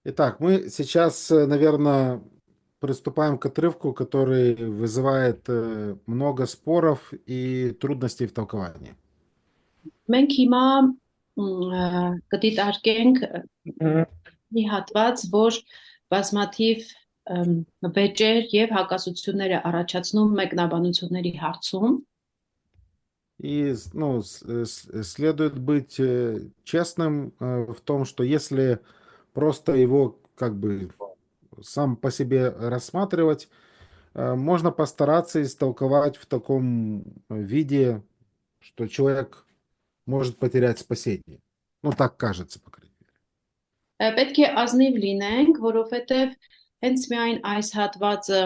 Итак, мы сейчас, наверное, приступаем к отрывку, который вызывает много споров и трудностей в толковании. Մենք հիմա կդիտարկենք մի հատված, որ բազմաթիվ վեճեր եւ հակասություններ է առաջացնում մեկնաբանությունների հարցում И ну, следует быть честным в том, что если просто его как бы сам по себе рассматривать, можно постараться истолковать в таком виде, что человек может потерять спасение. Ну, так кажется, по крайней мере. պետք է ազնիվ լինենք, որովհետեւ հենց միայն այս հատվածը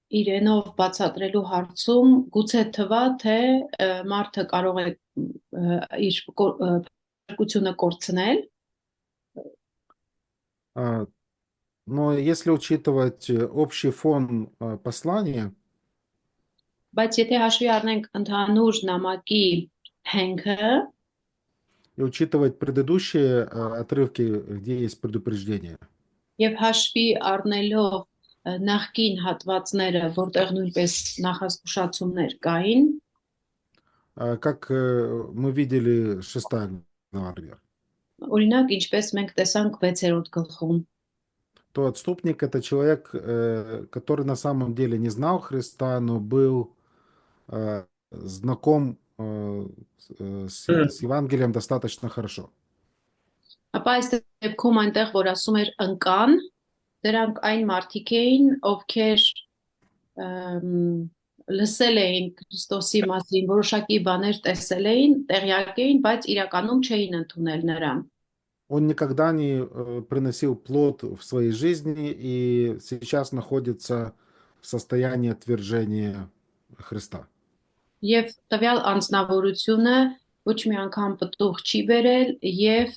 իրենով բացատրելու հարցում գուցե թվա թե մարդը կարող է իր փրկությունը կորցնել. Но если учитывать общий фон послания, Բայց եթե հաշվի առնենք ընդհանուր նամակի հենքը и учитывать предыдущие отрывки, где есть предупреждение, եւ հաշվի առնելով նախկին հատվածները, որտեղ նույնպես նախազգուշացումներ կային, как мы видели, 6 глава, например, օրինակ ինչպես մենք տեսանք 6-րդ գլխում, то отступник — это человек, который на самом деле не знал Христа, но был знаком с Евангелием достаточно хорошо. ապա այս դեպքում այնտեղ որ ասում էր ընկան, դրանք այն մարդիկ էին, ովքեր լսել էին Քրիստոսի մասին, որոշակի բաներ տեսել էին, տեղյակ էին, բայց իրականում չէին ընդունել նրան. Он никогда не приносил плод в своей жизни и сейчас находится в состоянии отвержения Христа. Եվ տվյալ անձնավորությունը ոչ մի անգամ պտուղ չի բերել եւ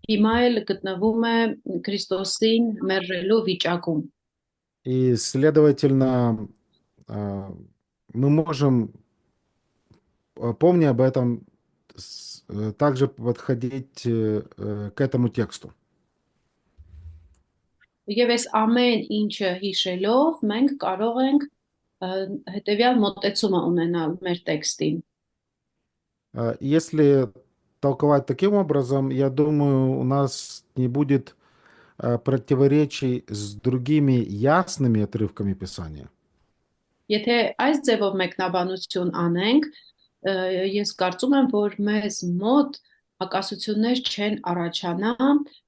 հիմա էլ գտնվում է Քրիստոսին մերժելու вичակում. И, следовательно, мы можем, помня об этом, также подходить к этому тексту. Եվ այս ամեն ինչը հիշելով մենք կարող ենք հետեւյալ մոտեցումը ունենալ մեր տեքստին. Если толковать таким образом, я думаю, у нас не будет противоречий с другими ясными отрывками Писания. Եթե այս ձևով մեկնաբանություն անենք, ես կարծում եմ, որ մեզ մոտ հակասություններ չեն առաջանա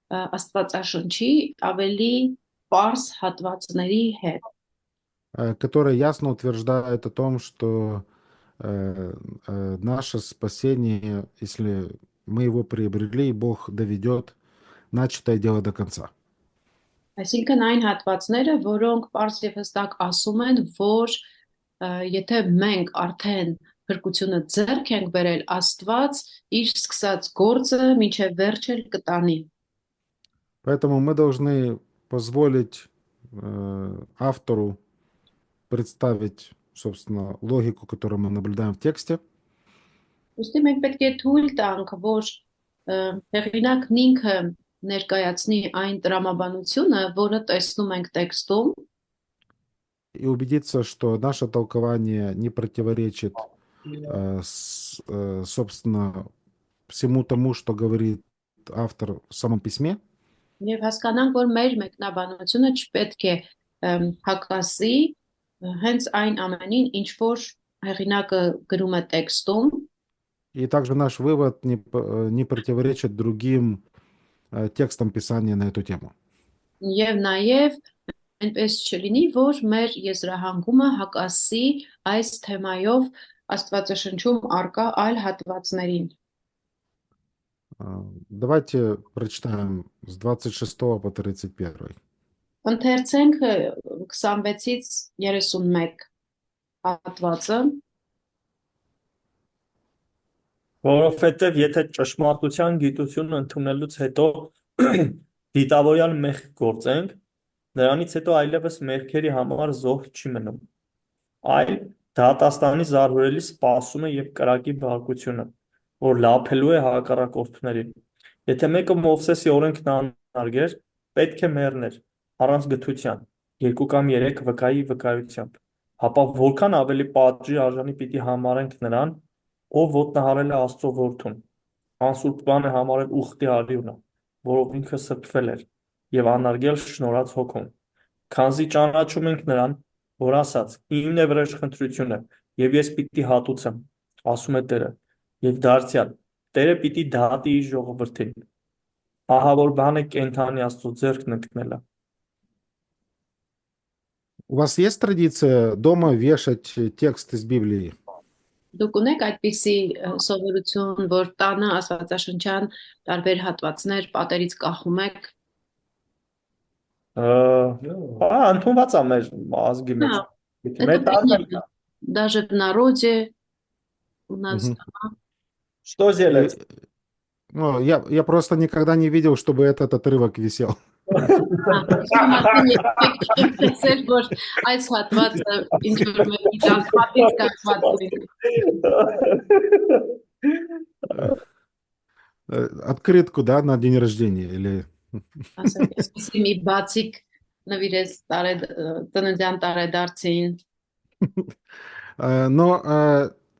Աստվածաշնչի ավելի պարզ հատվածների հետ. Которая ясно утверждает о том, что наше спасение, если мы его приобрели, Бог доведет начатое дело до конца. Այսինքն այն հատվածները, որոնք պարզ եւ հստակ ասում են, որ եթե մենք արդեն փրկությունը ձեռք ենք բերել, Աստված իր սկսած գործը մինչև վերջ էլ կտանի. Поэтому мы должны позволить автору представить, собственно, логику, которую мы наблюдаем в тексте. Ուստի մենք պետք է թույլ տանք, որ հեղինակն ինքը ներկայացնի այն տրամաբանությունը, որը տեսնում ենք տեքստում, и убедиться, что наше толкование не противоречит, собственно, всему тому, что говорит автор в самом письме. եւ հասկանանք, որ մեր մեկնաբանությունը չպետք է հակասի հենց այն ամենին, ինչ որ հեղինակը գրում է տեքստում. И также наш вывод не противоречит другим текстам Писания на эту тему. Եվ նաեւ այնպես չլինի, որ մեր եզրահանգումը հակասի այս թեմայով Աստվածաշնչում արկա այլ հատվածներին. Давайте прочитаем с 26 по 31. Ընթերցենք 26-ից 31 հատվածը. Որովհետև եթե ճշմարտության գիտությունը ընդունելուց հետո դիտավորյալ մեղք գործենք, նրանից հետո այլևս մեղքերի համար զոհ չի մնում, այլ դատաստանի զարհուրելի սպասումը եւ կրակի բարկությունը, որ լափելու է հակառակորդներին։ Եթե մեկը Մովսեսի օրենքն անարգեր, պետք է մեռներ առանց գթության, 2 կամ 3 վկայի վկայությամբ, ապա որքան ավելի պատժի արժանի պիտի համարենք նրան, ով ոտնահարել է Աստծո որդուն, անսուրբ բան է համարել ուխտի արյունը, որով ինքը սրբվել էր, եւ անարգել շնորհած հոգուն, քանզի ճանաչում ենք նրան, որ ասաց. «Իմն է վրեժխնդրությունը, եւ ես պիտի հատուցեմ», ասում է Տերը, եւ դարձյալ Տերը պիտի դատի իր ժողովրդին։ Ահա որ բան է կենդանի Աստծո ձեռքն ընկնելը։ У вас есть традиция дома вешать текст из Библии? Դուք ունեք այդպիսի սովորություն, որ տանը աստվածաշնչյան տարբեր հատվածներ պատերից կախում եք։ Ընդունված է մեր ազգի մեջ։ Да, Մեր это տանը принято. Даже в народе у нас. Мгм. Что сделать? Ну, я просто никогда не видел, чтобы этот отрывок висел. Իսկ մասին եք տեսել, որ այս հատվածը ինչ որ մեկի տան պատից կացված լինի։ Открытку, да, на день рождения или... Ասենք, այսպեսի մի բացիկ նվիրես ծննդյան տարեդարձին։ Но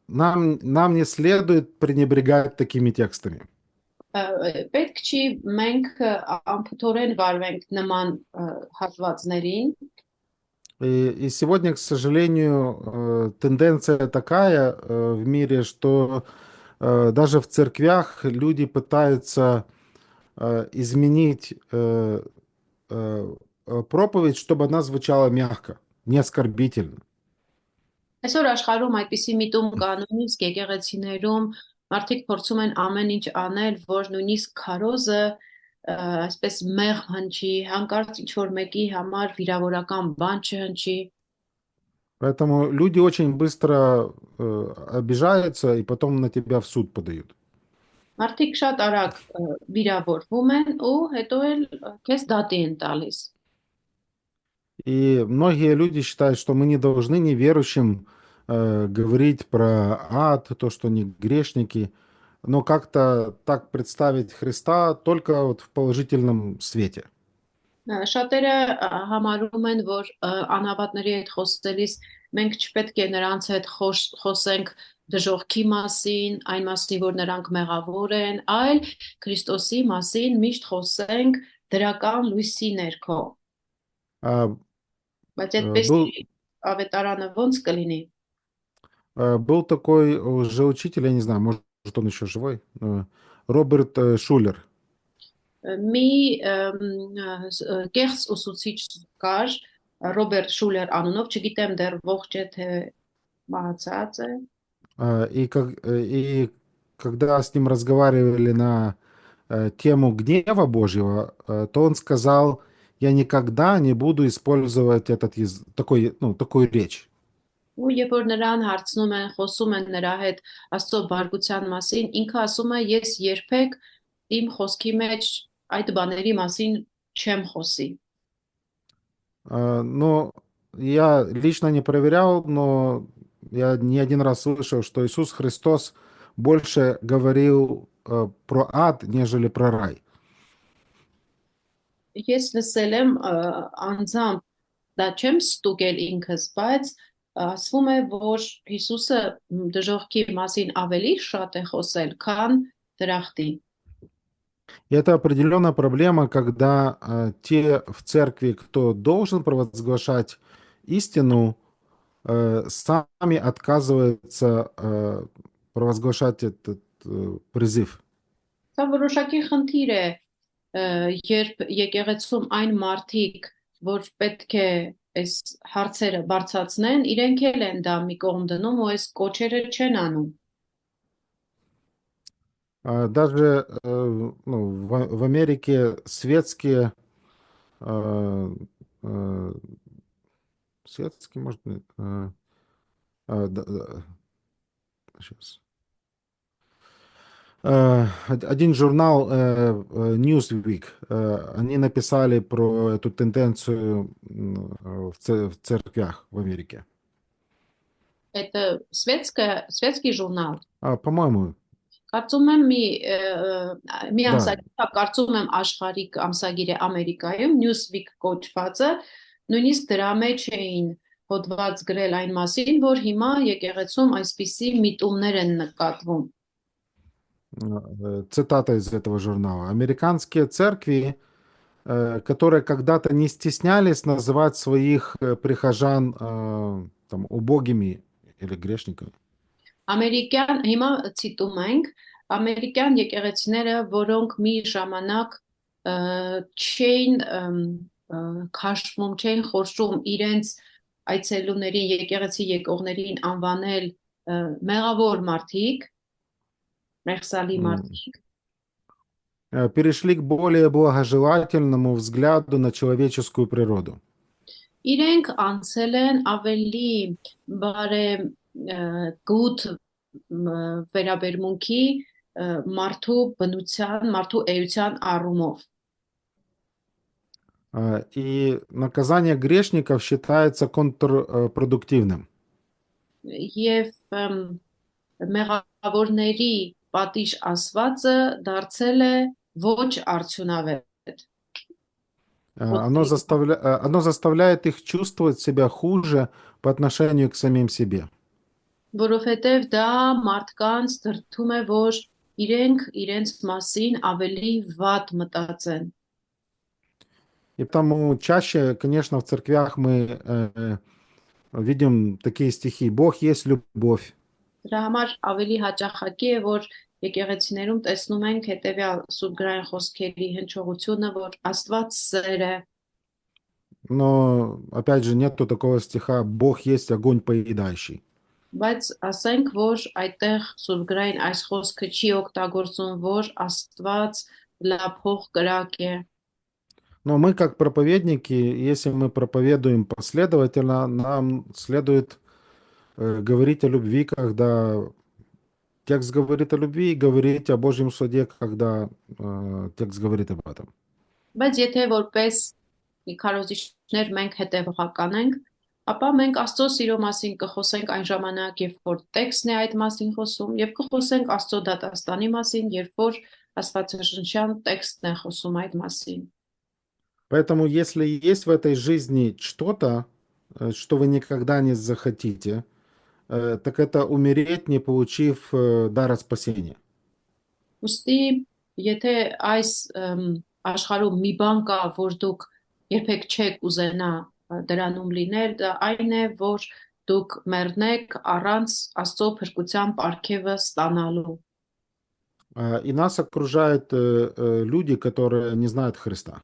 нам не следует пренебрегать такими текстами. Պետք չի մենք ամփոփորեն վարվենք нման հատվածներին։ И сегодня, к сожалению, тенденция такая в мире, что даже в церквях люди пытаются изменить проповедь, чтобы она звучала мягко, не оскорбительно. Այսօր աշխարհում այդպիսի միտում կա նույնիսկ եկեղեցիներում մարդիկ փորձում են ամեն ինչ անել, որ նույնիսկ քարոզը այսպես մեղ հնչի, հանկարծ ինչ որ մեկի համար վիրավորական բան չհնչի։ Поэтому люди очень быстро обижаются и потом на тебя в суд подают. Մարդիկ շատ արագ վիրավորվում են ու հետո էլ քեզ դատի են տալիս։ И многие люди считают, что мы не должны неверующим говорить про ад, то, что они грешники, но как-то так представить Христа только вот в положительном свете. Շատերը համարում են, որ անհավատների հետ խոսելիս մենք չպետք է նրանց հետ խոսենք դժոխքի մասին, այն մասին, որ նրանք մեղավոր են, այլ Քրիստոսի մասին միշտ խոսենք դրական լույսի ներքո։ Բայց այդպես ավետարանը ոնց կլինի։ Был такой лжеучитель, я не знаю, может он еще живой, Роберт Шулер. Մի կեղծ ուսուցիչ կար Ռոբերտ Շուլեր անունով, չգիտեմ դեռ ողջ է թե մահացած է։ И когда с ним разговаривали на тему гнева Божьего, то он сказал: я никогда не буду использовать такую речь. Ու երբ որ նրան հարցնում են, խոսում են նրա հետ Աստծո բարգության մասին, ինքը ասում է, ես երբեք իմ խոսքի մեջ այդ բաների մասին չեմ խոսի։ Но я лично не проверял, но я не один раз слышал, что Иисус Христос больше говорил про ад, нежели про рай. Ես լսել եմ անձամբ, դա չեմ ստուգել ինքս, բայց ասվում է, որ Հիսուսը դժոխքի մասին ավելի շատ է խոսել, քան դրախտի։ И это определенная проблема, когда те в церкви, кто должен провозглашать истину, сами отказываются провозглашать этот призыв. Սա որոշակի խնդիր է, երբ եկեղեցում այն մարդիկ, որ պետք է այս հարցերը բարձրացնեն, իրենք էլ են դա մի կողմ դնում ու այս կոչերը չեն անում։ Даже в Америке светские, может быть, сейчас. Один журнал Newsweek, они написали про эту тенденцию в церквях в Америке. Это светский журнал? По-моему. Կարծում եմ մի Да. ամսագիր, կարծում եմ աշխարհիկ ամսագիր է Ամերիկայում, Newsweek կոչվածը, նույնիսկ դրա մեջ էին հոդված գրել այն մասին, որ հիմա եկեղեցում այսպիսի միտումներ են նկատվում։ Цитата из этого журнала. Американские церкви, которые когда-то не стеснялись называть своих прихожан там, убогими или грешниками. Ամերիկյան, հիմա ցիտում ենք, ամերիկյան եկեղեցիները, որոնք մի ժամանակ չէին քաշվում, չէին խորշում իրենց այցելուներին, եկեղեցի եկողներին անվանել մեղավոր մարդիկ, մեղսալի մարդիկ, Перешли к более благожелательному взгляду на человеческую природу. իրենք անցել են ավելի բարեգութ վերաբերմունքի մարդու բնության, մարդու էության առումով։ И наказание грешников считается контрпродуктивным. Եվ մեղավորների պատիժ ասվածը դարձել է ոչ արդյունավետ։ Оно заставляет их чувствовать себя хуже по отношению к самим себе. Որովհետև դա մարդկանց դրդում է, որ իրենք իրենց մասին ավելի վատ մտածեն։ И потому чаще, конечно, в церквях мы видим такие стихи: «Бог есть любовь». Դրա համար ավելի հաճախակի է, որ եկեղեցիներում տեսնում ենք հետևյալ սուրբգրային խոսքերի հնչողությունը, որ Աստված սեր է, Но, опять же, нету такого стиха «Бог есть огонь поедающий». բայց ասենք, որ այդտեղ սուրբգրային այս խոսքը չի օգտագործում, որ Աստված լափող կրակ է։ Но мы, как проповедники, если мы проповедуем последовательно, нам следует говорить о любви, когда текст говорит о любви, и говорить о Божьем суде, когда текст говорит об этом. Բայց եթե որպես քարոզիչներ մենք հետևողական ենք, ապա մենք Աստծո սիրո մասին կխոսենք այն ժամանակ, երբ որ տեքստն է այդ մասին խոսում, եւ կխոսենք Աստծո դատաստանի մասին, երբ որ Աստվածաշնչյան տեքստն է խոսում այդ մասին։ Поэтому, если есть в этой жизни что-то, что вы никогда не захотите, так это умереть, не получив дара спасения. Ոստի, եթե այս աշխարհում մի բան կա, որ դուք երբեք չեք ուզենա դրանում լինել, դա այն է, որ դուք մեռնեք առանց Աստծո փրկության պարգևը ստանալու։ И нас окружают люди, которые не знают Христа.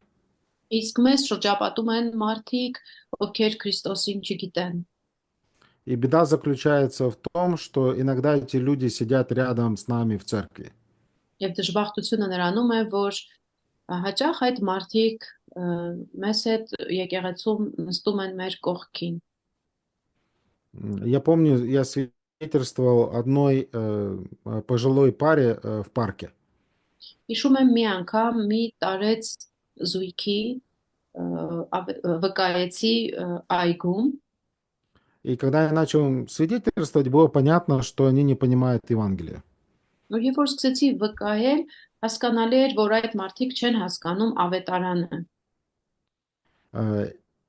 Իսկ մեզ շրջապատում են մարդիկ, ովքեր Քրիստոսին չգիտեն։ И беда заключается в том, что иногда эти люди сидят рядом с нами в церкви. Եվ դժբախտությունը նրանում է, որ հաճախ այդ մարդիկ մեզ հետ եկեղեցում նստում են մեր կողքին։ Я помню, я свидетельствовал одной пожилой паре в парке. Հիշում եմ մի անգամ մի տարեց զույգի վկայեցի այգում, И когда я начал свидетельствовать, было понятно, что они не понимают Евангелия. որ երբ որ սկսեցի վկայել, հասկանալի էր, որ այդ մարդիկ չեն հասկանում ավետարանը։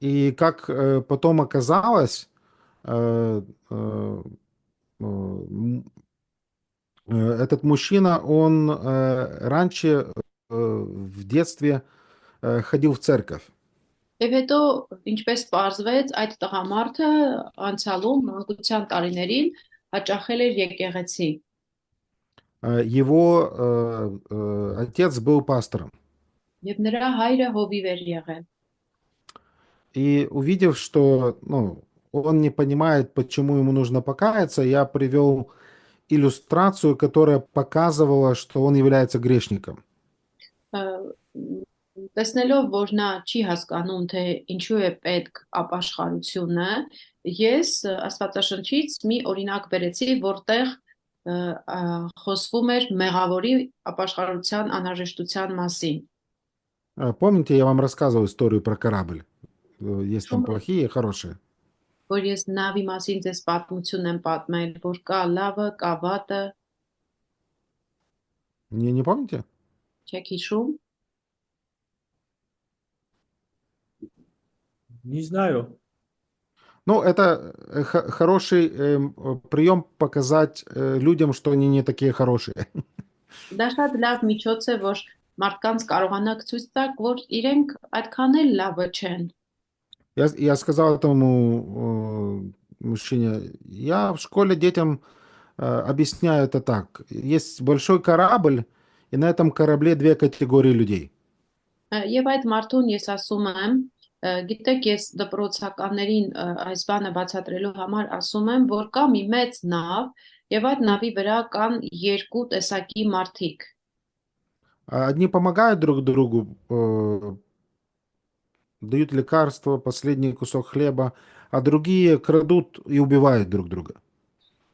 И как потом оказалось, этот мужчина, он раньше в детстве ходил в церковь. Եվ հետո, ինչպես պարզվեց, այդ տղամարդը անցյալում մանկության տարիներին հաճախել էր եկեղեցի։ Его отец был пастором. Եվ նրա հայրը հովիվ էր եղել։ И увидев, что он не понимает, почему ему нужно покаяться, я привел иллюстрацию, которая показывала, что он является грешником. Տեսնելով, որ նա չի հասկանում, թե ինչու է պետք ապաշխարությունը, ես Աստվածաշնչից մի օրինակ բերեցի, որտեղ խոսվում էր մեղավորի ապաշխարության անհրաժեշտության մասին։ Помните, я вам рассказывал историю про корабль? Есть там плохие и хорошие. Որ ես նավի մասին ձեզ պատմություն եմ պատմել, որ կա լավը, կա վատը։ Не помните? Չեք հիշում։ Не знаю. Ну, это хороший прием показать людям, что они не такие хорошие. Դա շատ լավ միջոց է, որ մարդկանց կարողանաք ցույց տաք, որ իրենք այդքան էլ լավը չեն։ Я сказал этому мужчине, я в школе детям объясняю это так. Есть большой корабль, и на этом корабле две категории людей. Եվ այդ մարդուն ես ասում եմ, գիտեք, ես դպրոցականներին այս բանը բացատրելու համար ասում եմ, որ կա մի մեծ նավ, եւ այդ նավի վրա կան երկու տեսակի մարդիկ։ Одни помогают друг другу, дают лекарства, последний кусок хлеба, а другие крадут и убивают друг друга.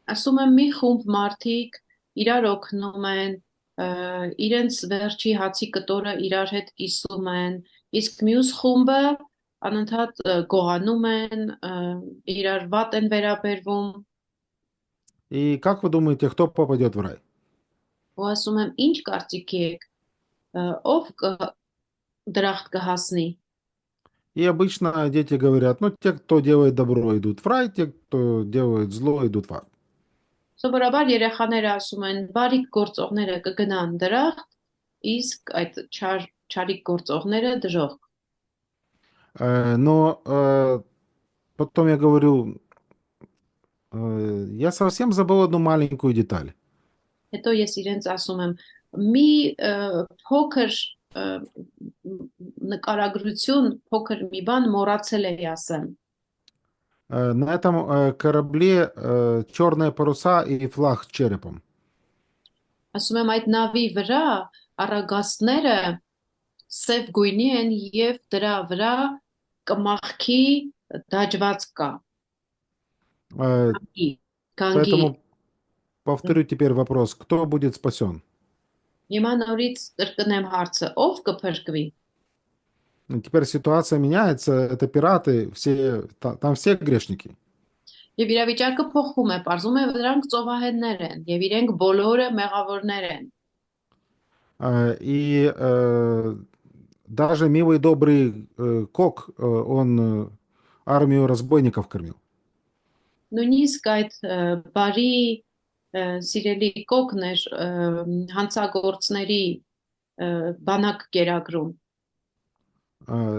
Ասում եմ մի խումբ մարդիկ իրար օգնում են, իրենց վերջի հացի կտորը իրար հետ կիսում են, իսկ մյուս խումբը անընդհատ գողանում են, իրար վատ են վերաբերվում, И как вы думаете, кто попадет в рай? ու ասում եմ ինչ կարծիքի եք, ով դրախտ կհասնի։ И обычно дети говорят, ну, те, кто делает добро, идут в рай, те, кто делает зло, идут в ад. Սովորաբար երեխաները ասում են բարիք գործողները կգնան դրախտ, իսկ այդ չարիք գործողները դժոխք։ Но потом я говорю, я совсем забыл одну маленькую деталь. Հետո ես իրենց ասում եմ մի փոքր նկարագրություն, փոքր մի բան մոռացել էի ասեմ։ На этом корабле черные паруса и флаг с черепом. Ասում եմ այդ նավի վրա առագաստները սև գույնի են եւ դրա վրա կմախքի դաջված կա։ Э, Գանգի։ Поэтому повторю теперь вопрос, кто будет спасен? Հիմա նորից կրկնեմ հարցը, ով կփրկվի։ Теперь ситуация меняется, это пираты, все, там все грешники. Եվ իրավիճակը փոխվում է, պարզում է դրանք ծովահեններ են եւ իրենք բոլորը մեղավորներ են։ И даже милый добрый Кок, он армию разбойников кормил. Նույնիսկ այդ բարի սիրելի կոկն էր հանցագործների բանակ կերակրում։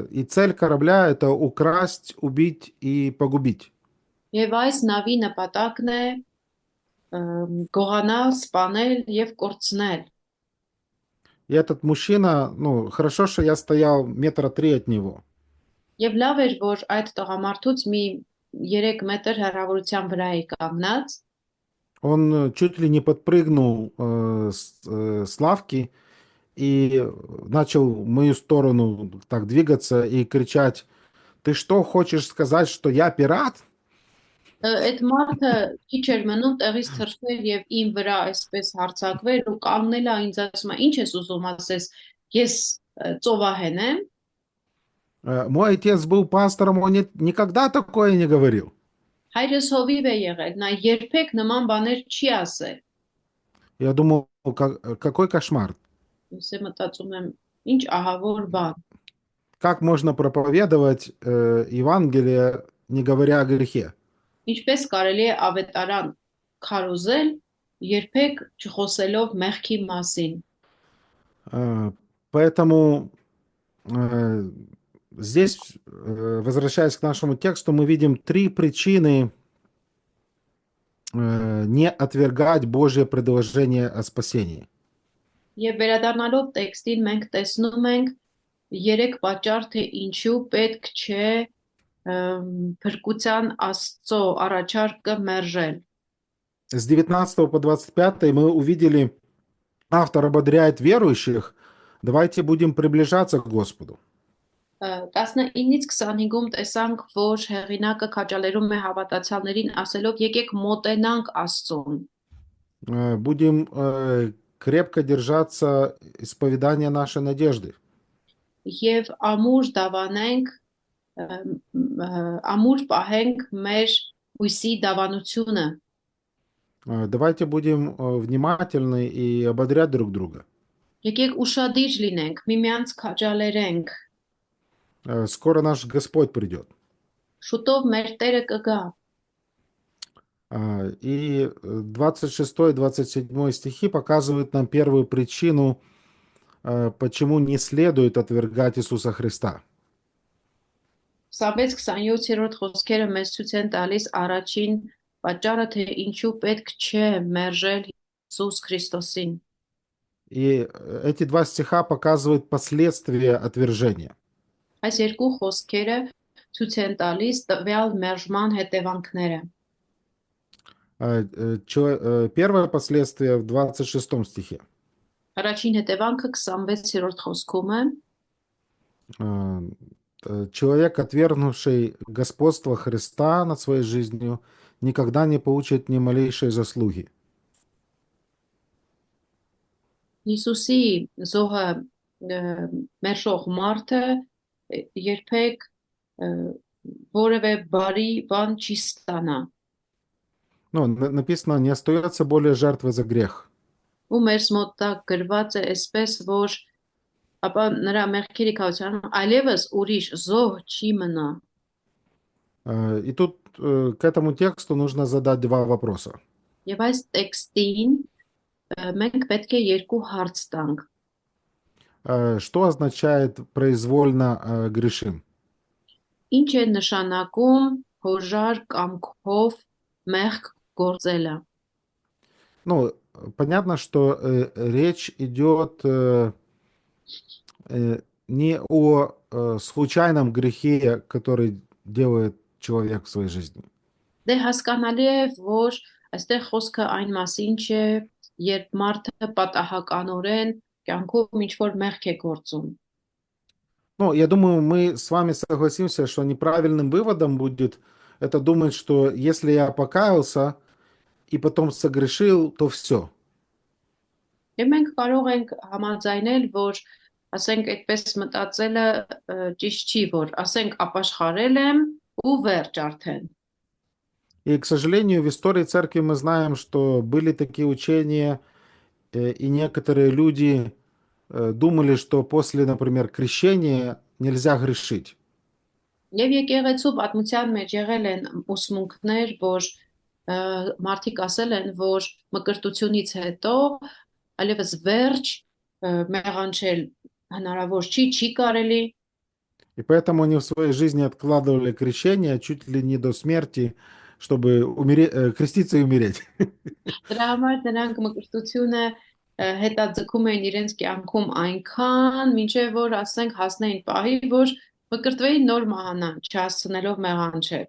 И цель корабля это украсть, убить и погубить. Եվ այս նավի նպատակն է գողանալ, սպանել եւ կորցնել։ И этот мужчина, ну, хорошо, что я стоял 3 метра от него. Եվ լավ էր, որ այդ տղամարդուց մի 3 մետր հեռավորության վրա էի կանգնած։ Он чуть ли не подпрыгнул с лавки и начал в мою сторону так двигаться и кричать: «Ты что, хочешь сказать, что я пират?» Այդ մարդը քիչ էր մնում տեղից թռչեր եւ իմ вրա այսպես հարցակվեր ու կանգնելա ինձ ասում է ինչ ես ուզում ասես ես ծովահեն եմ Мой отец был пастором, он никогда такое не говорил. հայրս հովիվ է եղել նա երբեք նման բաներ չի ասել Я думал, какой кошмар. ես մտածում եմ ինչ ահավոր բան Как можно проповедовать Евангелие, не говоря о грехе? ինչպես կարելի է ավետարան քարոզել երբեք չխոսելով մեղքի մասին Поэтому здесь, возвращаясь к нашему тексту, мы видим 3 причины не отвергать Божье предложение о спасении. Եվ վերադառնալով տեքստին մենք տեսնում ենք 3 պատճառ թե ինչու պետք չէ փրկության Աստծո առաջարկը մերժել։ С 19 по 25 мы увидели, автор ободряет верующих: давайте будем приближаться к Господу. 19-ից 25-ում տեսանք, որ հեղինակը քաջալերում է հավատացյալներին ասելով եկեք մոտենանք Աստծուն։ Будем крепко держаться исповедания нашей надежды. Եվ ամուր դավանենք, ամուր պահենք մեր հույսի դավանությունը։ Давайте будем внимательны и ободрять друг друга. Եկեք ուշադիր լինենք, միմյանց քաջալերենք, Скоро наш Господь придет. շուտով մեր Տերը կգա։ И 26-27 стихи показывают нам первую причину, почему не следует отвергать Иисуса Христа. 26-27-րդ խոսքերը մեզ ցույց են տալիս առաջին պատճառը, թե ինչու պետք չէ մերժել Հիսուս Քրիստոսին։ И эти два стиха показывают последствия отвержения. Այս երկու խոսքերը ցույց են տալիս տվյալ մերժման հետևանքները։ Первое последствие в 26 стихе. Առաջին հետևանքը 26-րդ խոսքում է. Человек, отвергнувший господство Христа над своей жизнью, никогда не получит ни малейшей заслуги. Հիսուսի զոհը մերժող մարդը երբեք որևէ բարի բան չի ստանա։ Ну, написано, не остается более жертвы за грех. Ու մեր մոտ դա գրված է այսպես, որ ապա նրա մեղքերի քավության այլևս ուրիշ զոհ չի մնա։ И тут к этому тексту нужно задать два вопроса. Եվ այս տեքստին մենք պետք է երկու հարց տանք։ Что означает произвольно грешим? Ինչ է նշանակում հոժար կամքով մեղք գործելը։ Ну, понятно, что речь идет не о случайном грехе, который делает человек в своей жизни. Դե հասկանալի է, որ այստեղ խոսքը այն մասին չէ, երբ մարդը պատահականորեն կյանքում ինչ-որ մեղք է գործում։ Ну, я думаю, мы с вами согласимся, что неправильным выводом будет это думать, что если я покаялся и потом согрешил, то все. Եվ մենք կարող ենք համաձայնել, որ ասենք այդպես մտածելը ճիշտ չի, որ ասենք ապաշխարել եմ ու վերջ արդեն։ И, к сожалению, в истории церкви мы знаем, что были такие учения, и некоторые люди думали, что после, например, крещения нельзя грешить. Եվ եկեղեցու պատմության մեջ եղել են ուսմունքներ, որ մարդիկ ասել են, որ մկրտությունից հետո այլևս վերջ մեղանչել հնարավոր չի կարելի։ И поэтому они в своей жизни откладывали крещение чуть ли не до смерти, чтобы креститься и умереть. Դրա համար նրանք մկրտությունը հետաձգում էին իրենց կյանքում այնքան, մինչև որ ասենք հասնեին պահի, որ մկրտվեին նոր մահանան, չհասցնելով մեղանչել։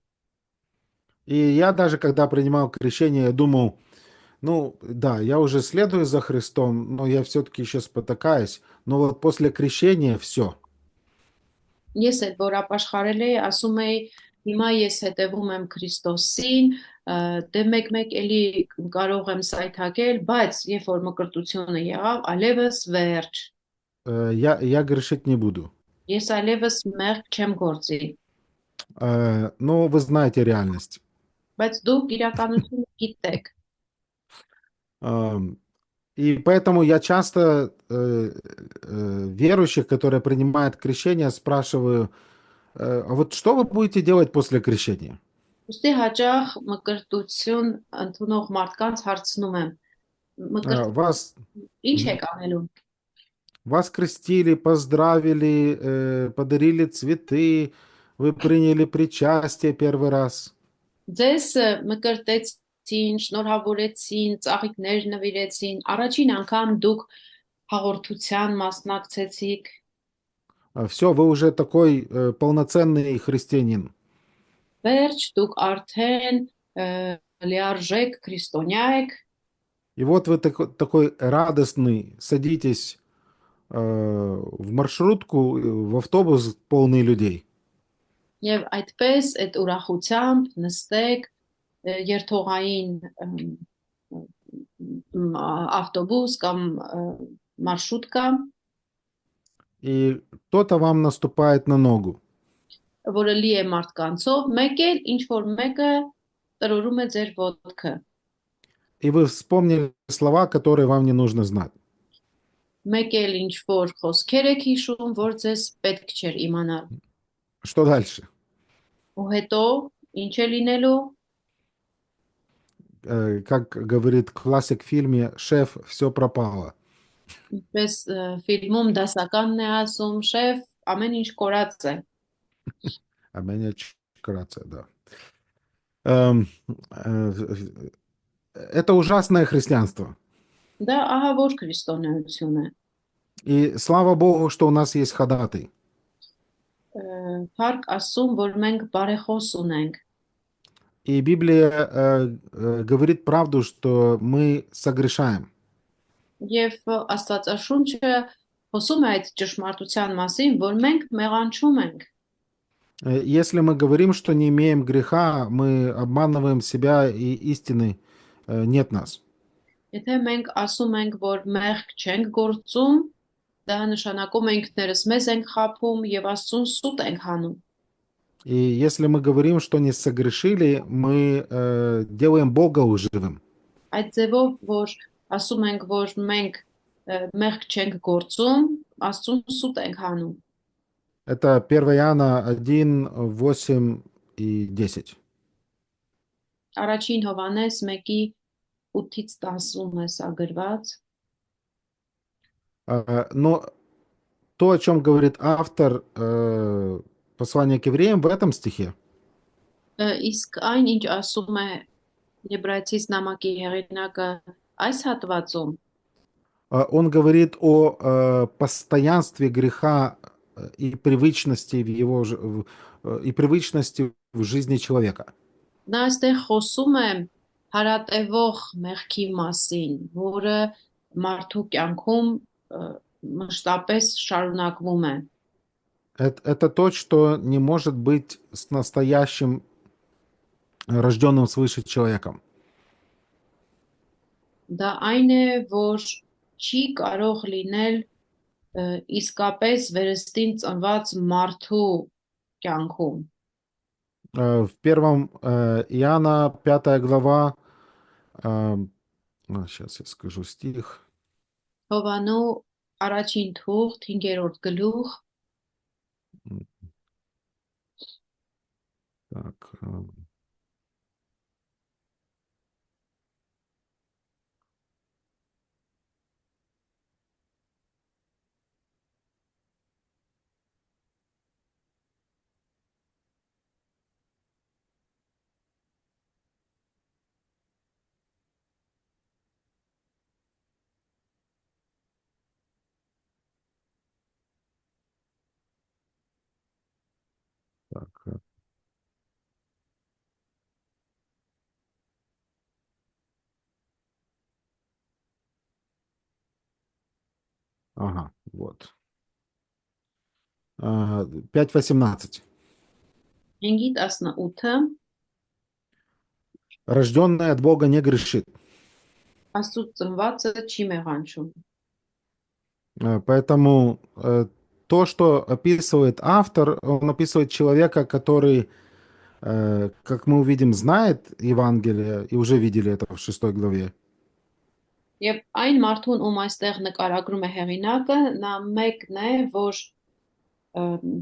И я даже, когда принимал крещение, я думал, ну да, я уже следую за Христом, но я все-таки еще спотыкаюсь. Но вот после крещения все. Ես էլ որ ապաշխարել էի, ասում էի, հիմա ես հետևում եմ Քրիստոսին, դե մեկ-մեկ էլի կարող եմ սայթակել, բայց երբ որ մկրտությունը եղավ, այլևս վերջ։ Я грешить не буду. Ես այլևս մեղք չեմ գործի։ Но вы знаете реальность. Բայց դուք իրականությունը գիտեք։ И поэтому я часто верующих, которые принимают крещение, спрашиваю, а вот что вы будете делать после крещения? Ոստի հաճախ մկրտություն ընդունող մարդկանց հարցնում եմ. Вас Ինչ եք անելու։ Вас крестили, поздравили, подарили цветы, вы приняли причастие первый раз. Ձեզ մկրտեցին, շնորհավորեցին, ծաղիկներ նվիրեցին, առաջին անգամ դուք հաղորդության մասնակցեցիք։ Все, вы уже такой полноценный христианин. Վերջ դուք արդեն լիարժեք քրիստոնյա եք։ И вот вы такой радостный, садитесь в маршрутку, в автобус полный людей. Եվ այդպես այդ ուրախությամբ նստեք երթողային ավտոբուս կամ մարշրուտկա, И кто-то вам наступает на ногу. որը լի է մարդկանցով, մեկ էլ ինչ որ մեկը տրորում է ձեր ոտքը։ и вы вспомнили слова, которые вам не нужно знать. Մեկ էլ ինչ որ խոսքեր եք հիշում, որ ձեզ պետք չէր իմանալ։ Что дальше? Ու հետո ինչ է լինելու։ Как говорит классик в фильме, шеф, все пропало. Ինչպես ֆիլմում դասականն է ասում, շեֆ, ամեն ինչ կորած է։ А меня вкратце, да. Эм, э, Это ужасное христианство. Դա ահավոր քրիստոնեություն է։ И слава Богу, что у нас есть ходатай. Փառք Աստծուն, որ մենք բարեխոս ունենք։ И Библия говорит правду, что мы согрешаем. Եվ Աստվածաշունչը խոսում է այդ ճշմարտության մասին, որ մենք մեղանչում ենք։ Если мы говорим, что не имеем греха, мы обманываем себя, и истины нет нас. Եթե մենք ասում ենք, որ մեղք չենք գործում, դա նշանակում է ինքներս մեզ ենք խաբում եւ Աստծուն սուտ ենք հանում։ И если мы говорим, что не согрешили, мы делаем Бога лживым. Այդ ձևով, որ ասում ենք, որ մենք մեղք չենք գործում, Աստծուն սուտ ենք հանում։ Это 1 Иоанна 1, 8 и 10. Առաջին Հովհաննես 1-ի 8-ից 10-ում է սա գրված։ Но то, о чем говорит автор послания к евреям в этом стихе, Իսկ այն, ինչ ասում է Եբրայեցիս նամակի հեղինակը այս հատվածում, он говорит о постоянстве греха и привычности в его и привычности в жизни человека. նա այստեղ խոսում է հարատևող մեղքի մասին, որը մարդու кյանքում մշտապես շարունակվում է։ Это то, что не может быть с настоящим рожденным свыше человеком. Դա այն է, որ չի կարող լինել իսկապես վերստին ծնված մարդու կյանքում։ В 1 Иоанна 5 глава, сейчас я скажу стих. Հովանու առաջին թուղթ 5-րդ գլուխ Так, так. Ага, вот. 5:18. 5-18 Рожденный от Бога не грешит. Աստծո ծնվածը չի мեղանչում։ Поэтому то, что описывает автор, он описывает человека, который, как мы увидим, знает Евангелие, и уже видели это в 6 главе. Եվ այն մարդուն, ում այստեղ նկարագրում է հեղինակը, նա մեկն է, որ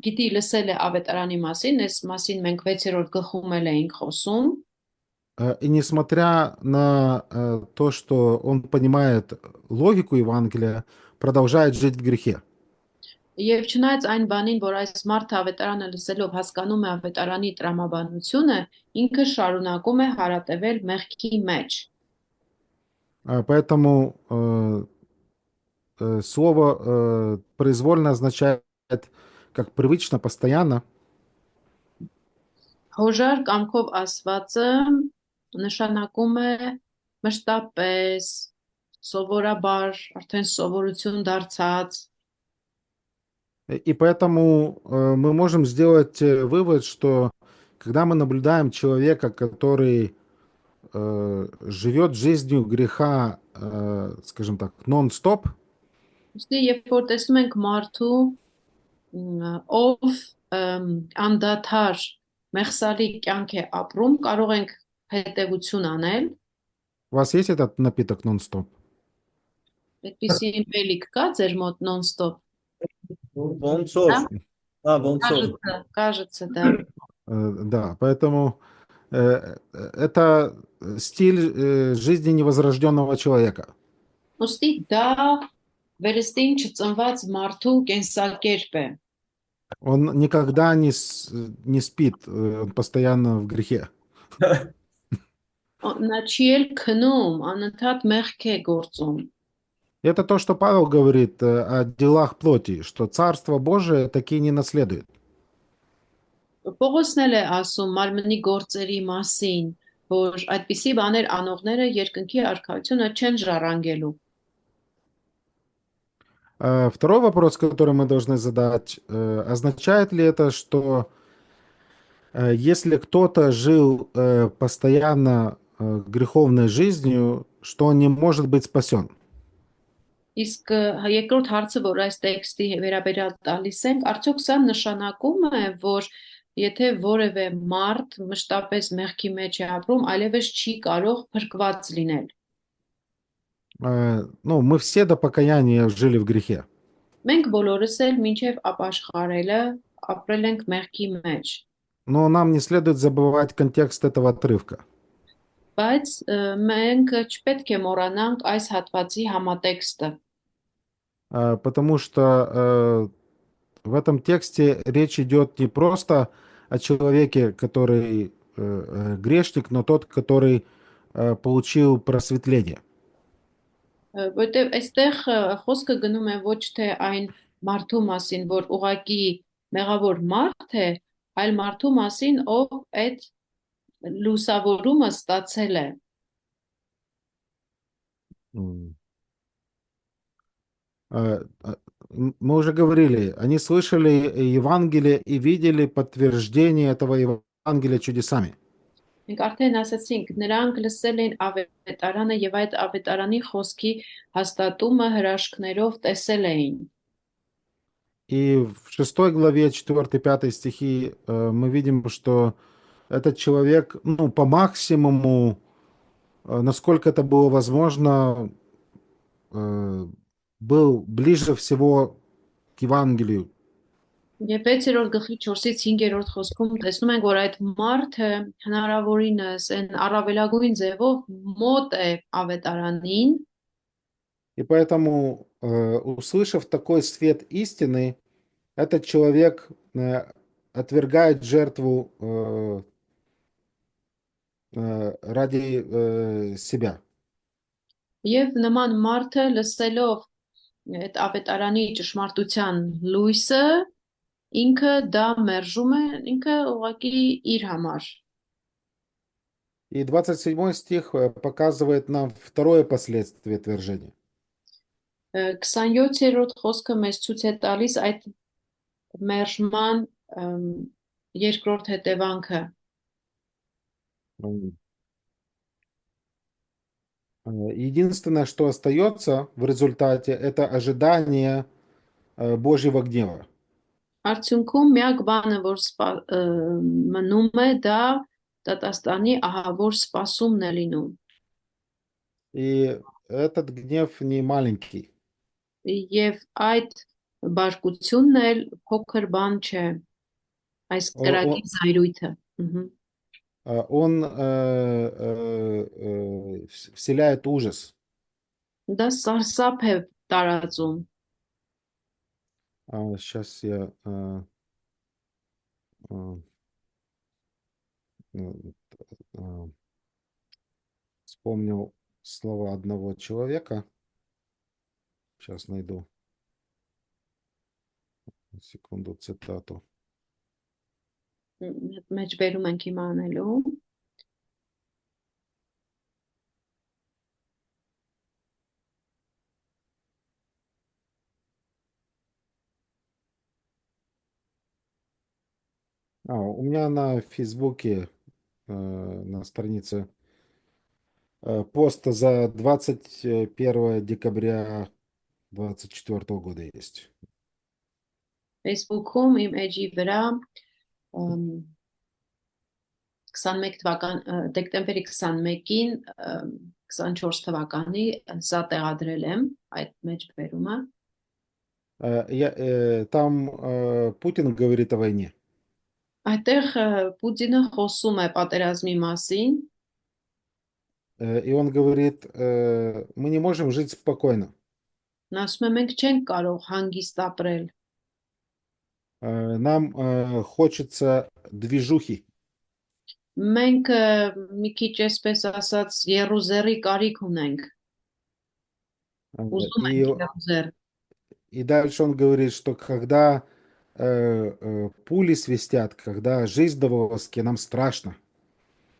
գիտի լսել է ավետարանի մասին, այս մասին մենք 6-րդ գլխում էլ էինք խոսում, И несмотря на то, что он понимает логику Евангелия, продолжает жить в грехе. Եվ չնայած այն բանին, որ այս մարդը ավետարանը լսելով հասկանում է ավետարանի տրամաբանությունը, ինքը շարունակում է հարատևել մեղքի մեջ։ Поэтому слово произвольно означает как привычно, постоянно. Հոժար կամքով ասվածը նշանակում է մշտապես, սովորաբար, արդեն սովորություն դարձած։ И поэтому мы можем сделать вывод, что когда мы наблюдаем человека, который живет жизнью греха, скажем так, нон-стоп, Ուստի երբ որ տեսնում ենք մարդու, ով անդադար մեղսալի կյանք է ապրում, կարող ենք հետևություն անել, У вас есть этот напиток нон-стоп? Այդպիսի ըմպելիք կա ձեր մոտ non-stop։ Ոնց Հա։ որ, հա, ոնց որ։ Кажется, да։ Да, поэтому это стиль жизни невозрожденного человека. Ոստի դա վերստին չծնված մարդու կենսակերպ է։ Он никогда не спит, он постоянно в грехе. Նա չի էլ քնում, անընդհատ մեղք է գործում։ И это то, что Павел говорит о делах плоти, что Царство Божие такие не наследует. Պողոսն էլ է ասում մարմնի գործերի մասին, որ այդպիսի բաներ անողները երկնքի արքայությունը չեն ժառանգելու։ Второй вопрос, который мы должны задать, означает ли это, что если кто-то жил постоянно греховной жизнью, что он не может быть спасен? Իսկ երկրորդ հարցը, որ այս տեքստի վերաբերյալ տալիս ենք, արդյոք սա նշանակում է, որ եթե որևէ մարդ մշտապես մեղքի մեջ է ապրում, այլևս չի կարող փրկված լինել։ Ну, мы все до покаяния жили в грехе. Մենք բոլորս էլ մինչև ապաշխարելը ապրել ենք մեղքի մեջ, Но нам не следует забывать контекст этого отрывка. բայց մենք չպետք է մոռանանք այս հատվածի համատեքստը, Потому что в этом тексте речь идет не просто о человеке, который грешник, но тот, который получил просветление. որտեղ այստեղ խոսքը գնում է ոչ թե այն մարդու մասին, որ ուղակի մեղավոր մարդ է, այլ մարդու մասին, ով այդ լուսավորումը ստացել է։ М. Мы уже говорили, они слышали Евангелие и видели подтверждение этого Евангелия чудесами. Մենք արդեն ասացինք, նրանք լսել են ավետարանը եւ այդ ավետարանի խոսքի հաստատումը հրաշքներով տեսել էին։ И в 6 главе 4-5 стихи мы видим, что этот человек, ну, по максимуму, насколько это было возможно, был ближе всего к Евангелию. Եվ 6-րդ գլխի 4-ից 5-րդ խոսքում տեսնում ենք, որ այդ մարդը հնարավորինս այն առավելագույն ձևով մոտ է ավետարանին, И поэтому, услышав такой свет истины, этот человек отвергает жертву ради себя. եւ նման մարդը լսելով այդ ավետարանի ճշմարտության լույսը, ինքը դա մերժում է, ինքը ուղղակի իր համար։ И 27 стих показывает нам второе последствие отвержения. 27-րդ խոսքը մեզ ցույց է տալիս այդ մերժման երկրորդ հետևանքը։ Единственное, что остается в результате, это ожидание Божьего гнева. Արդյունքում միակ բանը, որ մնում է, դա դատաստանի ահավոր սպասումն է լինում։ И этот гнев не маленький. Եվ այդ բարկությունն էլ փոքր բան չէ, այս կրակի զայրույթը։ Он вселяет ужас. Դա սարսափ է տարածում։ Сейчас я вспомнил слова одного человека. Сейчас найду. Секунду, цитату. Մեջ բերում ենք իմանալու։ У меня на Фейсбуке, на странице пост за 21 декабря 2024 года есть. Facebook-ում իմ էջի վրա 21 թվական դեկտեմբերի 21-ին 24 թվականի սա տեղադրել եմ այդ մեջբերումը։ Там Путин говорит о войне. Այդտեղ Պուտինը խոսում է պատերազմի մասին, И он говорит, мы не можем жить спокойно. նա ասում է մենք չենք կարող հանգիստ ապրել, Нам хочется движухи. մենք մի քիչ այսպես ասած երուզերի կարիք ունենք, ուզում И, ենք երուզեր։ и дальше он говорит, что когда пули свистят, когда жизнь в волоске, нам страшно.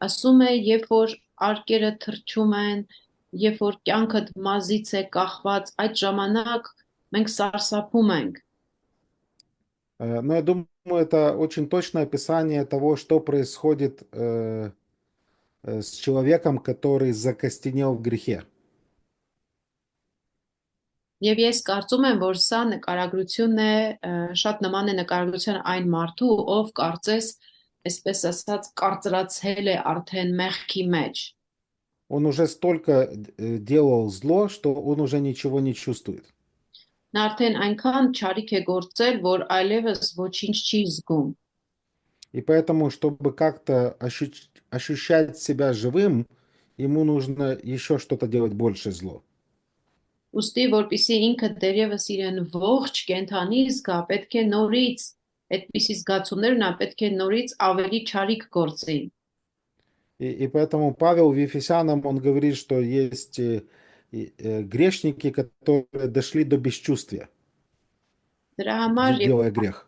Ասում է, երբ որ արկերը թռչում են, երբ որ կյանքդ մազից է կախված, այդ ժամանակ մենք սարսափում ենք։ Но я думаю, это очень точное описание того, что происходит с человеком, который закостенел в грехе. Եվ ես կարծում եմ, որ սա նկարագրությունն է, շատ նման է նկարագրության այն մարդու, ով կարծես, այսպես ասած, կարծրացել է արդեն մեղքի մեջ։ Он уже столько делал зло, что он уже ничего не чувствует. Նա արդեն այնքան չարիք է գործել, որ այլևս ոչինչ չի զգում։ И поэтому, чтобы как-то ощущать себя живым, ему нужно еще что-то делать больше зло. Ուստի որպիսի ինքը դերևս իրեն ողջ կենթանի զգա, պետք է նորից այդպիսի զգացումներ նա պետք է նորից ավելի չարիք գործի։ И поэтому Павел в Ефесянам, он говорит, что есть грешники, которые дошли до бесчувствия, Դրա համար делая грех.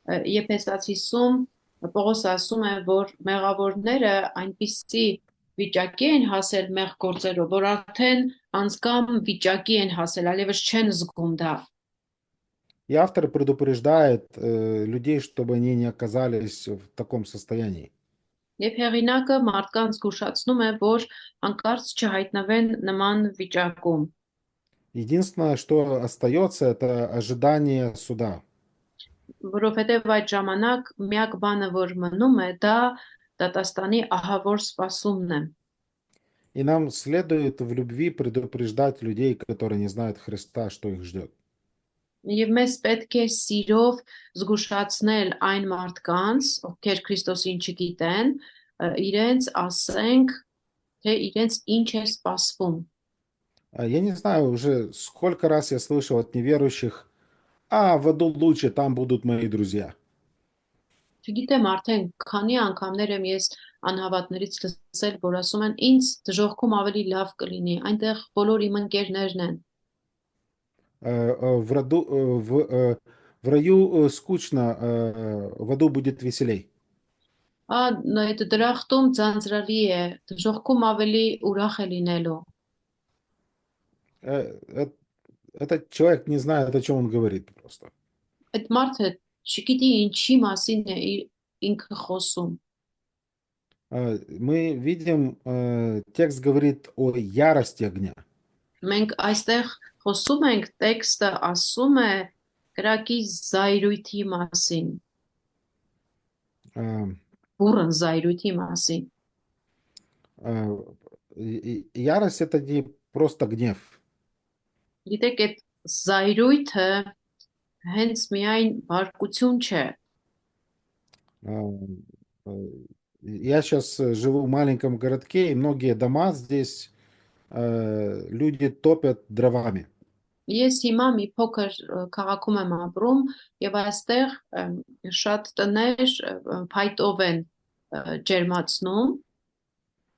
Եփեսացիում Պողոս ասում է, որ մեղավորները այնպիսի վիճակի են հասել մեղ գործերով, որ արդեն անձկամ վիճակի են հասել, այլևս չեն զգում դա։ И автор предупреждает людей, чтобы они не оказались в таком состоянии. Եվ հեղինակը մարդկանց զգուշացնում է, որ հանկարծ չհայտնվեն նման վիճակում։ Единственное, что остается, это ожидание суда. Որովհետև այդ ժամանակ միակ բանը, որ մնում է, դա դատաստանի ահավոր սպասումն է։ И нам следует в любви предупреждать людей, которые не знают Христа, что их ждет. Եվ մեզ պետք է սիրով զգուշացնել այն մարդկանց, ովքեր Քրիստոսին չգիտեն, իրենց ասենք, թե իրենց ինչ է սպասվում։ Я не знаю, уже сколько раз я слышал от неверующих, в аду лучше, там будут мои друзья. Չգիտեմ արդեն քանի անգամներ եմ ես անհավատներից լսել, որ ասում են ինձ դժոխքում ավելի լավ կլինի, այնտեղ բոլոր իմ ընկերներն են։ В раю скучно, в аду будет веселей. Այդ դրախտում ձանձրալի է, դժոխքում ավելի ուրախ է լինելու։ Этот человек не знает, о чем он говорит просто. Այդ մարդը չգիտի ինչի մասին է ինքը խոսում։ Мы видим, текст говорит о ярости огня. Մենք այստեղ խոսում ենք, տեքստը ասում է կրակի զայրույթի մասին, բուռն զայրույթի մասին։ Ярость это не просто гнев. Գիտեք, այդ զայրույթը հենց միայն բարկություն չէ։ Я сейчас живу в маленьком городке, и многие дома здесь люди топят дровами. Ես հիմա մի փոքր քաղաքում եմ ապրում եւ այստեղ շատ տներ փայտով են ջերմացնում։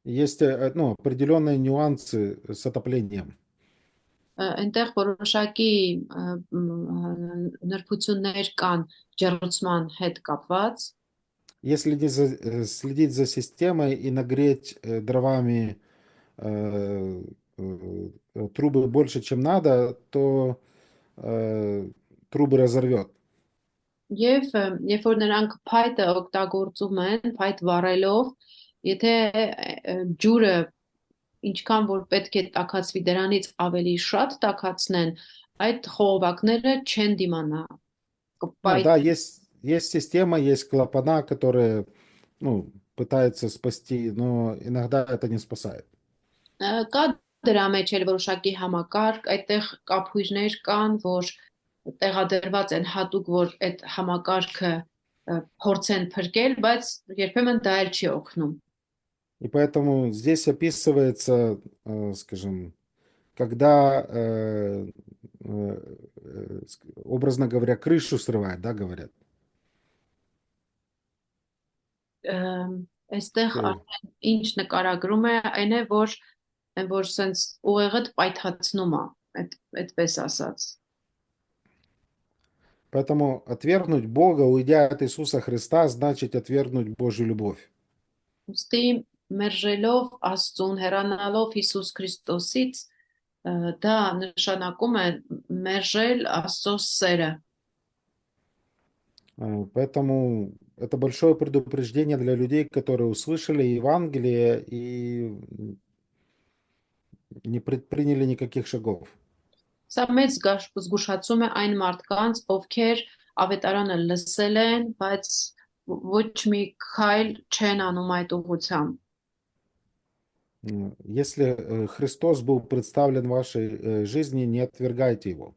Есть, определенные нюансы с отоплением. Այնտեղ որոշակի նրբություններ կան ջեռուցման հետ капված։ Если не следить за системой и нагреть дровами трубы больше, чем надо, то трубы разорвет. Եվ երբ որ նրանք փայտը օգտագործում են, փայտ վառելով, եթե ջուրը ինչքան որ պետք է տաքացվի դրանից ավելի շատ տաքացնեն, այդ խողովակները չեն դիմանա։ Да, есть система, есть клапана, которые, пытаются спасти, но иногда это не спасает. Կա դրա մեջ էլ որոշակի համակարգ, այդտեղ կապույրներ կան, որ տեղադրված են հատուկ, որ այդ համակարգը փորձեն փրկել, բայց երբեմն դա էլ չի օգնում։ И поэтому здесь описывается, скажем, когда, образно говоря, крышу срывает, да, говорят. Այստեղ Э, արդեն ինչ նկարագրում է, այն է, որ սենց ուղեղը պայթացնում է, այդպես ասած։ Поэтому отвергнуть Бога, уйдя от Иисуса Христа, значит отвергнуть Божью любовь. Ոստի մերժելով Աստծուն, հեռանալով Հիսուս Քրիստոսից, դա նշանակում է մերժել Աստծո սերը։ Поэтому это большое предупреждение для людей, которые услышали Евангелие и не предприняли никаких шагов. Սա մեծ զգուշացում է այն մարդկանց, ովքեր ավետարանը լսել են, բայց ոչ մի քայլ չեն անում այդ ուղղությամբ։ Если Христос был представлен в вашей жизни, не отвергайте его.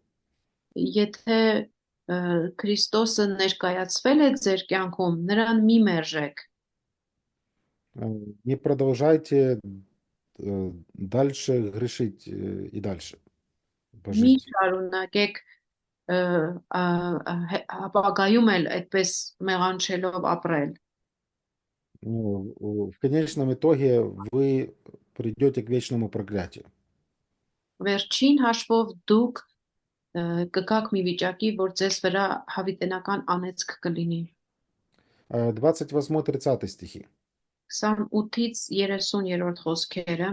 Եթե Քրիստոսը ներկայացվել է ձեր կյանքում, նրան մի մերժեք։ Не продолжайте дальше грешить и дальше по Մի жизни. շարունակեք ապագայում էլ այդպես մեղանչելով ապրել։ В конечном итоге вы придете к вечному проклятию. Վերջին հաշվով դուք կգաք մի վիճակի, որ ձեզ вրա հավիտենական անեծք կլինի։ 28-30 стихи. 28-ից 30-րդ խոսքերը։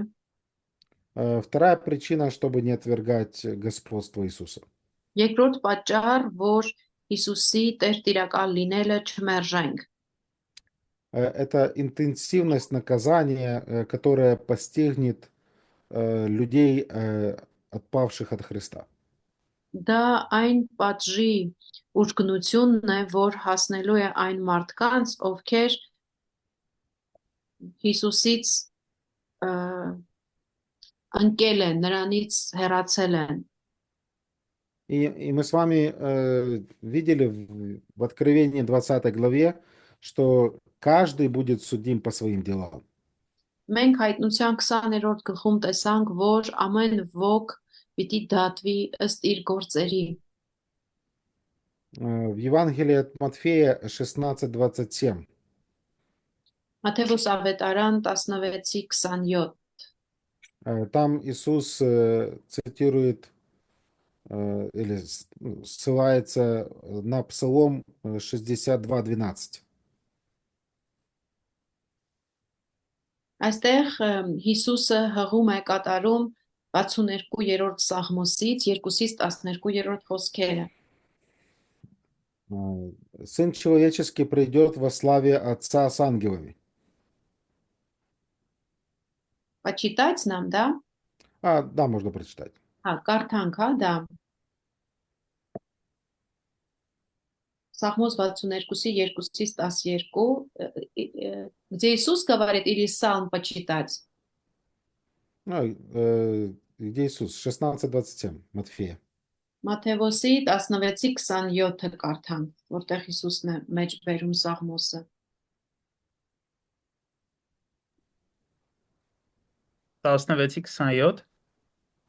Вторая причина, чтобы не отвергать господство Иисуса. Երկրորդ պատճառ, որ Հիսուսի տերտիրակալ լինելը չմերժենք։ Это интенсивность наказания, которая постигнет людей, отпавших от Христа. Դա այն պատժի ուժգնությունն է, որ հասնելու է այն մարդկանց, ովքեր Հիսուսից ընկել են, նրանից հեռացել են։ И мы с вами видели в Откровении 20 главе, что каждый будет судим по своим делам. Մենք հայտնության 20-րդ գլխում տեսանք, որ ամեն ոք պիտի դատվի ըստ իր գործերի։ В Евангелии от Матфея 16:27. Մատթեոս ավետարան 16:27։ Там Иисус цитирует или ссылается на Псалом 62:12. Այստեղ Հիսուսը հղում է կատարում 62-րդ Սաղմոսից 2-ից 12-րդ խոսքերը։ Сын человеческий придет во славе Отца с ангелами. Почитать нам, да? Да, можно прочитать. Կարդանք, դա։ Սաղմոս 62-ի 2-ից 12, где Иисус говорит, или Псалм почитать? Где Иисус? 16:27, Матфея. Մատթեոսի 16:27-ը կարդանք, որտեղ Հիսուսն է մեջ բերում Սաղմոսը։ 16:27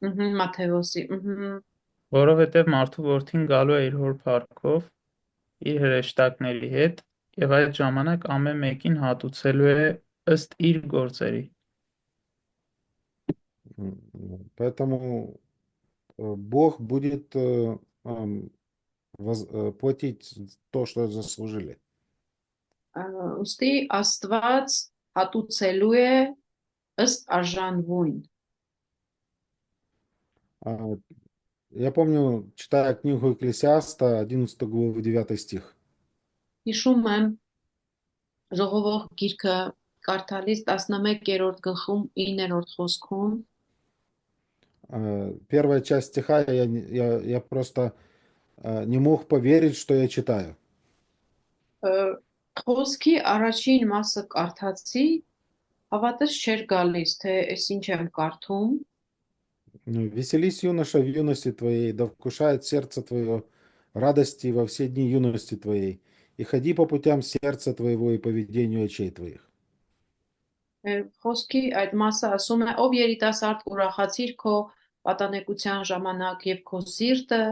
Մատթեոսի։ Որովհետև մարդու որդին գալու է իր հոր փառքով, իր հրեշտակների հետ, եւ այդ ժամանակ ամեն մեկին հատուցելու է ըստ իր գործերի։ Поэтому Бог будет платить то, что заслужили. Ուստի Աստված հատուցելու է ըստ արժանվույն։ Я помню, читая книгу Екклесиаста, 11 главу, 9 стих. Հիշում եմ ժողովող գիրքը կարդալիս 11-րդ գլխում 9-րդ խոսքում Первая часть стиха, я просто не мог поверить, что я читаю. խոսքի առաջին մասը կարդացի, Հավատս չէր գալիս, թե այս ինչ եմ կարդում, Веселись, юноша, в юности твоей, да вкушает сердце твое радости во все дни юности твоей, и ходи по путям сердца твоего и поведению очей твоих. Խոսքի այդ մասը ասում է, ով երիտասարդ ուրախացիր քո պատանեկության ժամանակ եւ քո սիրտը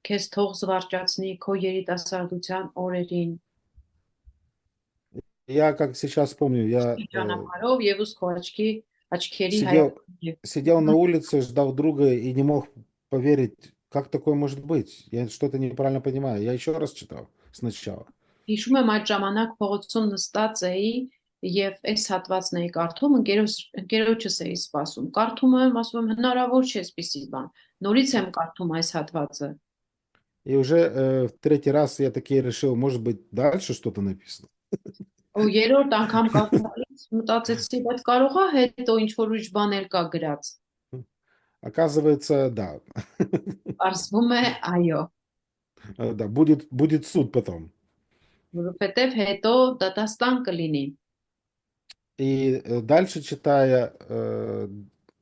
քեզ թող զվարճացնի քո երիտասարդության օրերին։ Я, как сейчас помню, я Ճանապարհով եւ ուսքո աչքերի сидел, հայացքով։ сидел на улице, ждал друга и не мог поверить, как такое может быть. Я что-то неправильно понимаю. Я еще раз читал сначала. Հիշում եմ այդ ժամանակ փողոցում նստած էի եւ այս հատվածն էի կարդում, ընկերոջս էի սպասում։ Կարդում եմ, ասում եմ հնարավոր չէ այսպեսի բան։ Նորից եմ կարդում այս հատվածը։ И уже в третий раз я таки решил, может быть, дальше что-то написано. Ու երրորդ անգամ կարդալիս մտածեցի, բայց կարող է հետո ինչ որ ուրիշ բան էլ կա գրած։ Оказывается, да. Պարզվում է, այո, Да, будет суд потом. որովհետեւ հետո դատաստան կլինի։ И дальше, читая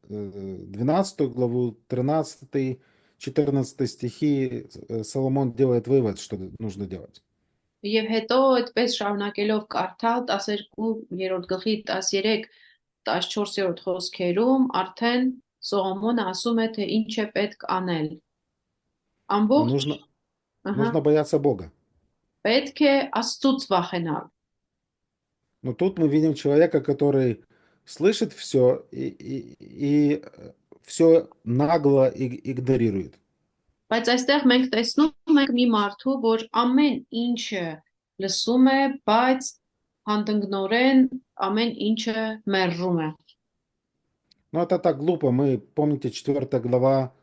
12 главу, 13, 14 стихи, Соломон делает вывод, что нужно делать. Եվ հետո այդպես շարունակելով կարդալ 12-րդ գլխի 13 14-րդ խոսքերում արդեն Սողոմոնը ասում է թե ինչ է պետք անել։ Ամբողջ Нужно бояться Бога. պետք է Աստծուց վախենալ։ Но тут мы видим человека, который слышит все и все нагло игнорирует. Բայց այստեղ մենք տեսնում ենք մի մարդու, որ ամեն ինչը լսում է, բայց հանդգնորեն ամեն ինչը մերժում է։ Ну, это так глупо. Мы, помните, 4 глава,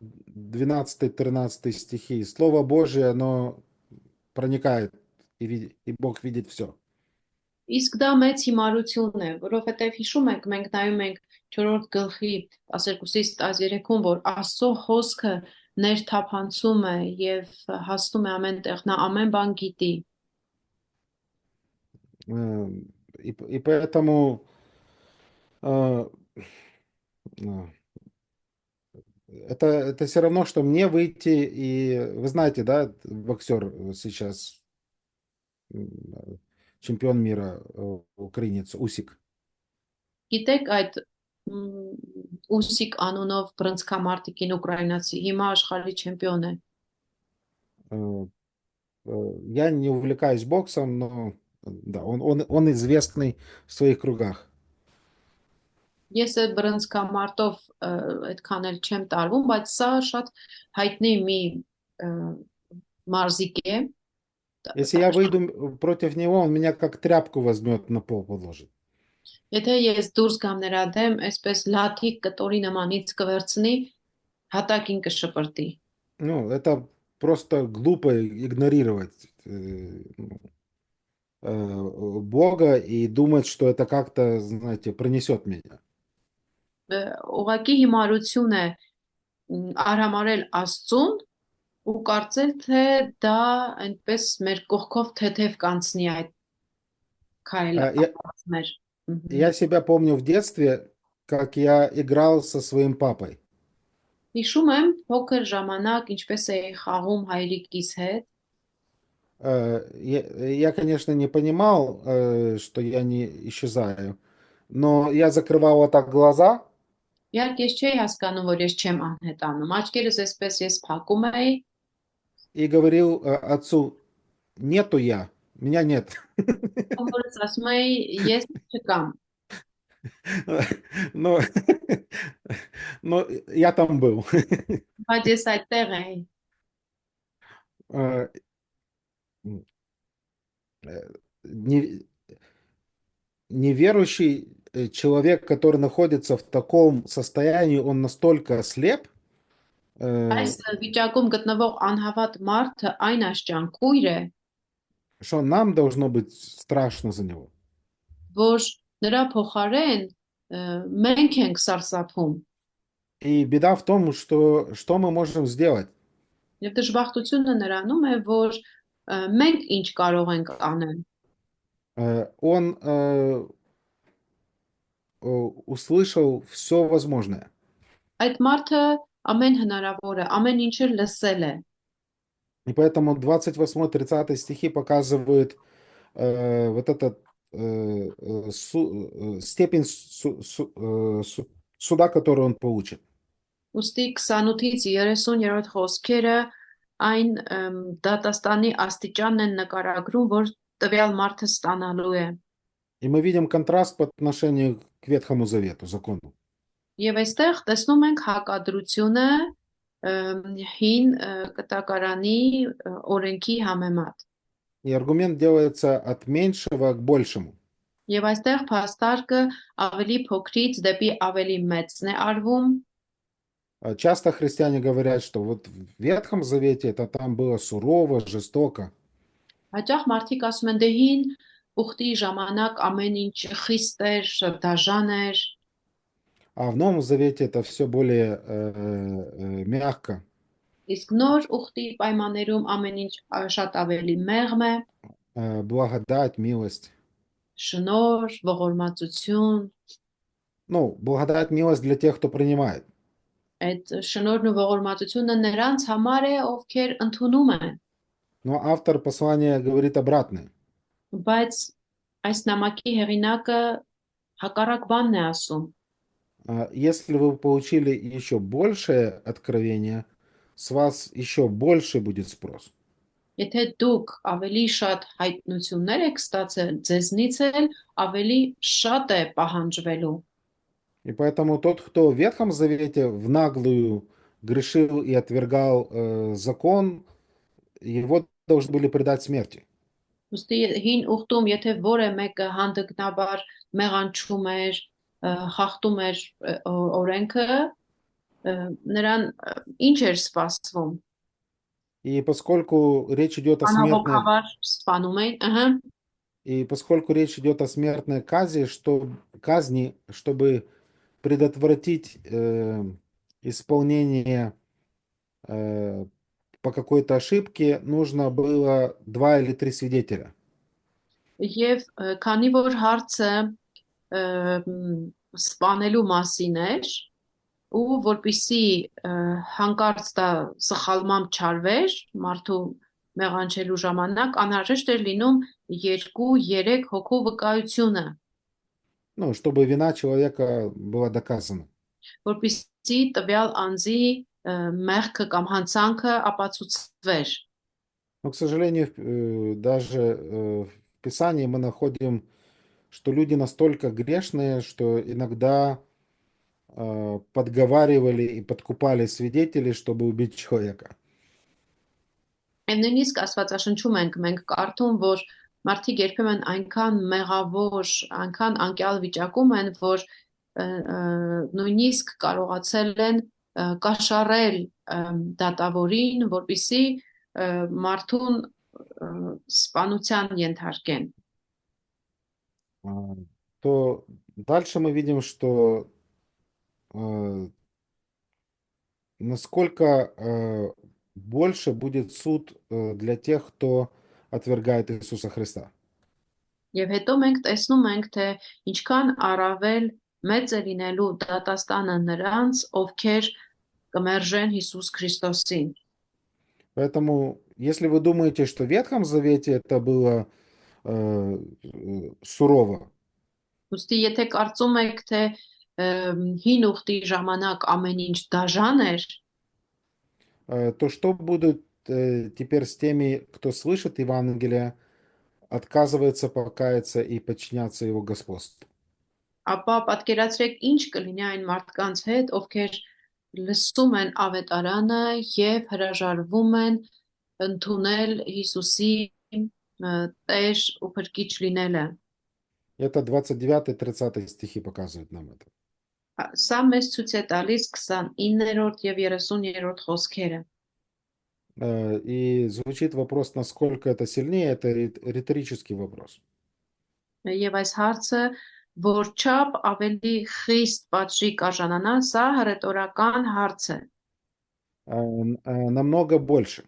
12-13 стихи. Слово Божие, оно проникает, и Бог видит все. Իսկ դա մեծ հիմարություն է, որովհետև հիշում եք, մենք նայում ենք 4-րդ գլխի 12-ից 13-ում, որ Աստծո խոսքը ներթափանցում է եւ հասնում է ամեն տեղ, նա ամեն բան гիտի։ И поэтому это все равно, что мне выйти, и вы знаете, да, боксер сейчас, чемпион мира, украинец, Усик. Գիտեք այդ Ուսիկ անունով բռնցքամարտիկին ուկրաինացի հիմա աշխարհի չեմպիոն է։ Я не увлекаюсь боксом, но да, он известный в своих кругах. Ես այդ բռնցքամարտով այդքան էլ չեմ տարվում, բայց սա շատ հայտնի մի մարզիկ է։ Если я выйду против него, он меня как тряпку возьмет, на пол положит. Եթե ես դուրս գամ нրա դեմ, այսպես լաթիկ կտորի նմանից կվերցնի, հատակին կշպրտի։ Ну, это просто глупо игнорировать Бога и думать, что это как-то, знаете, пронесет меня. Ուղղակի հիմարություն է արհամարել Աստծուն ու կարծել թե դա այնպես մեր կողքով թեթև կանցնի այդ քայլը։ Я себя помню в детстве, как я играл со своим папой. Հիշում եմ փոքր ժամանակ ինչպես էի խաղում հայրիկիս հետ։ Я, конечно, не понимал, что я не исчезаю, но я закрывал вот так глаза. Իհարկե ես չէի հասկանում, որ ես չեմ անհետանում։ Աչքերս այսպես ես փակում էի и говорил отцу: нету я, меня нет. Ոնց ասում էի, ես չկամ։ Но я там был. Բայց ես այդտեղ էի։ Неверующий человек, который находится в таком состоянии, он настолько слеп, Այս վիճակում գտնվող անհավատ մարդը այն աշճանկույր է, что нам должно быть страшно за него. որ նրա փոխարեն մենք ենք սարսափում։ И беда в том, что мы можем сделать. Եվ դժբախտությունը նրանում է, որ մենք ինչ կարող ենք անել։ услышал все возможное. Այդ մարդը ամեն հնարավորը, ամեն ինչը լսել է։ И поэтому 28-30 стихи показывают вот этот степень суда, который он получит. Ուստի 28-ից 30-րդ խոսքերը այն դատաստանի աստիճանն են նկարագրում, որ տվյալ մարդը ստանալու է։ И мы видим контраст по отношению к Ветхому Завету, закону. Եվ այստեղ տեսնում ենք հակադրությունը հին կտակարանի օրենքի համեմատ։ И аргумент делается от меньшего к большему. Եվ այստեղ փաստարկը ավելի փոքրից դեպի ավելի մեծն է արվում։ Часто христиане говорят, что вот в Ветхом Завете это там было сурово, жестоко. Հաճախ մարդիկ ասում են, դե հին ուխտի ժամանակ ամեն ինչ խիստ էր, դաժան էր, А в Новом Завете это все более мягко, իսկ նոր ուխտի պայմաններում ամեն ինչ շատ ավելի մեղմ է, благодать, милость. շնոր, ողորմածություն, Ну, благодать, милость для тех, кто принимает. այդ շնորհն ու ողորմածությունը նրանց համար է, ովքեր ընդունում են, Но автор послания говорит обратное. բայց այս նամակի հեղինակը հակառակ բանն է ասում։ Если вы получили еще большее откровение, с вас еще больше будет спрос. Եթե դուք ավելի շատ հայտնություններ եք ստացել, ձեզնից էլ ավելի շատ է պահանջվելու։ И поэтому тот, кто в Ветхом Завете в наглую грешил и отвергал закон, его должны были предать смерти. Ուստի հին ուխտում, եթե որը մեկը հանդգնաբար մեղանչում էր, խախտում էր օրենքը, նրան ինչ էր սպասվում։ И поскольку речь идет о смертной, Անողոքաբար սպանում էին, и поскольку речь идет о смертной казни, чтобы предотвратить исполнение по какой-то ошибке, нужно было 2 или 3 свидетеля. Եվ քանի որ հարցը սպանելու մասին էր, ու որպիսի հանկարծ դա սխալմամբ չարվեր, մարդու մեղանչելու ժամանակ անհրաժեշտ էր լինում 2-3 հոգու վկայությունը, Ну, чтобы вина человека была доказана. որպիսի տվյալ անձի մեղքը կամ հանցանքը ապացուցվեր։ Но, к сожалению, даже в Писании мы находим, что люди настолько грешные, что иногда подговаривали и подкупали свидетелей, чтобы убить человека. Եվ նույնիսկ Աստվածաշնչում մենք կարդում, որ մարդիկ երբեմն այնքան մեղավոր, այնքան անկյալ վիճակում են, որ նույնիսկ կարողացել են կաշառել դատավորին, որպիսի մարդուն սպանության ենթարկեն։ То дальше мы видим, что насколько больше будет суд для тех, кто отвергает Иисуса Христа. Եվ հետո մենք տեսնում ենք, թե ինչքան առավել մեծ է լինելու դատաստանը նրանց, ովքեր կմերժեն Հիսուս Քրիստոսին։ Поэтому, если вы думаете, что в Ветхом Завете это было сурово, Ուստի եթե կարծում եք, թե հին ուխտի ժամանակ ամեն ինչ դաժան էր, то что будет теперь с теми, кто слышит Евангелие, отказывается покаяться и подчиняться его господству? ապա պատկերացրեք ինչ կլինի այն մարդկանց հետ, ովքեր լսում են ավետարանը եւ հրաժարվում են ընդունել Հիսուսի տեր ու փրկիչ լինելը։ Это 29-30 стихи показывают нам это. Սա մեզ ցույց է տալիս 29-րդ եւ 30-րդ խոսքերը։ И звучит вопрос, насколько это сильнее, это риторический вопрос. Եվ այս հարցը որչափ ավելի խիստ պատժի կարժանանա, սա հռետորական հարց է։ Намного больше.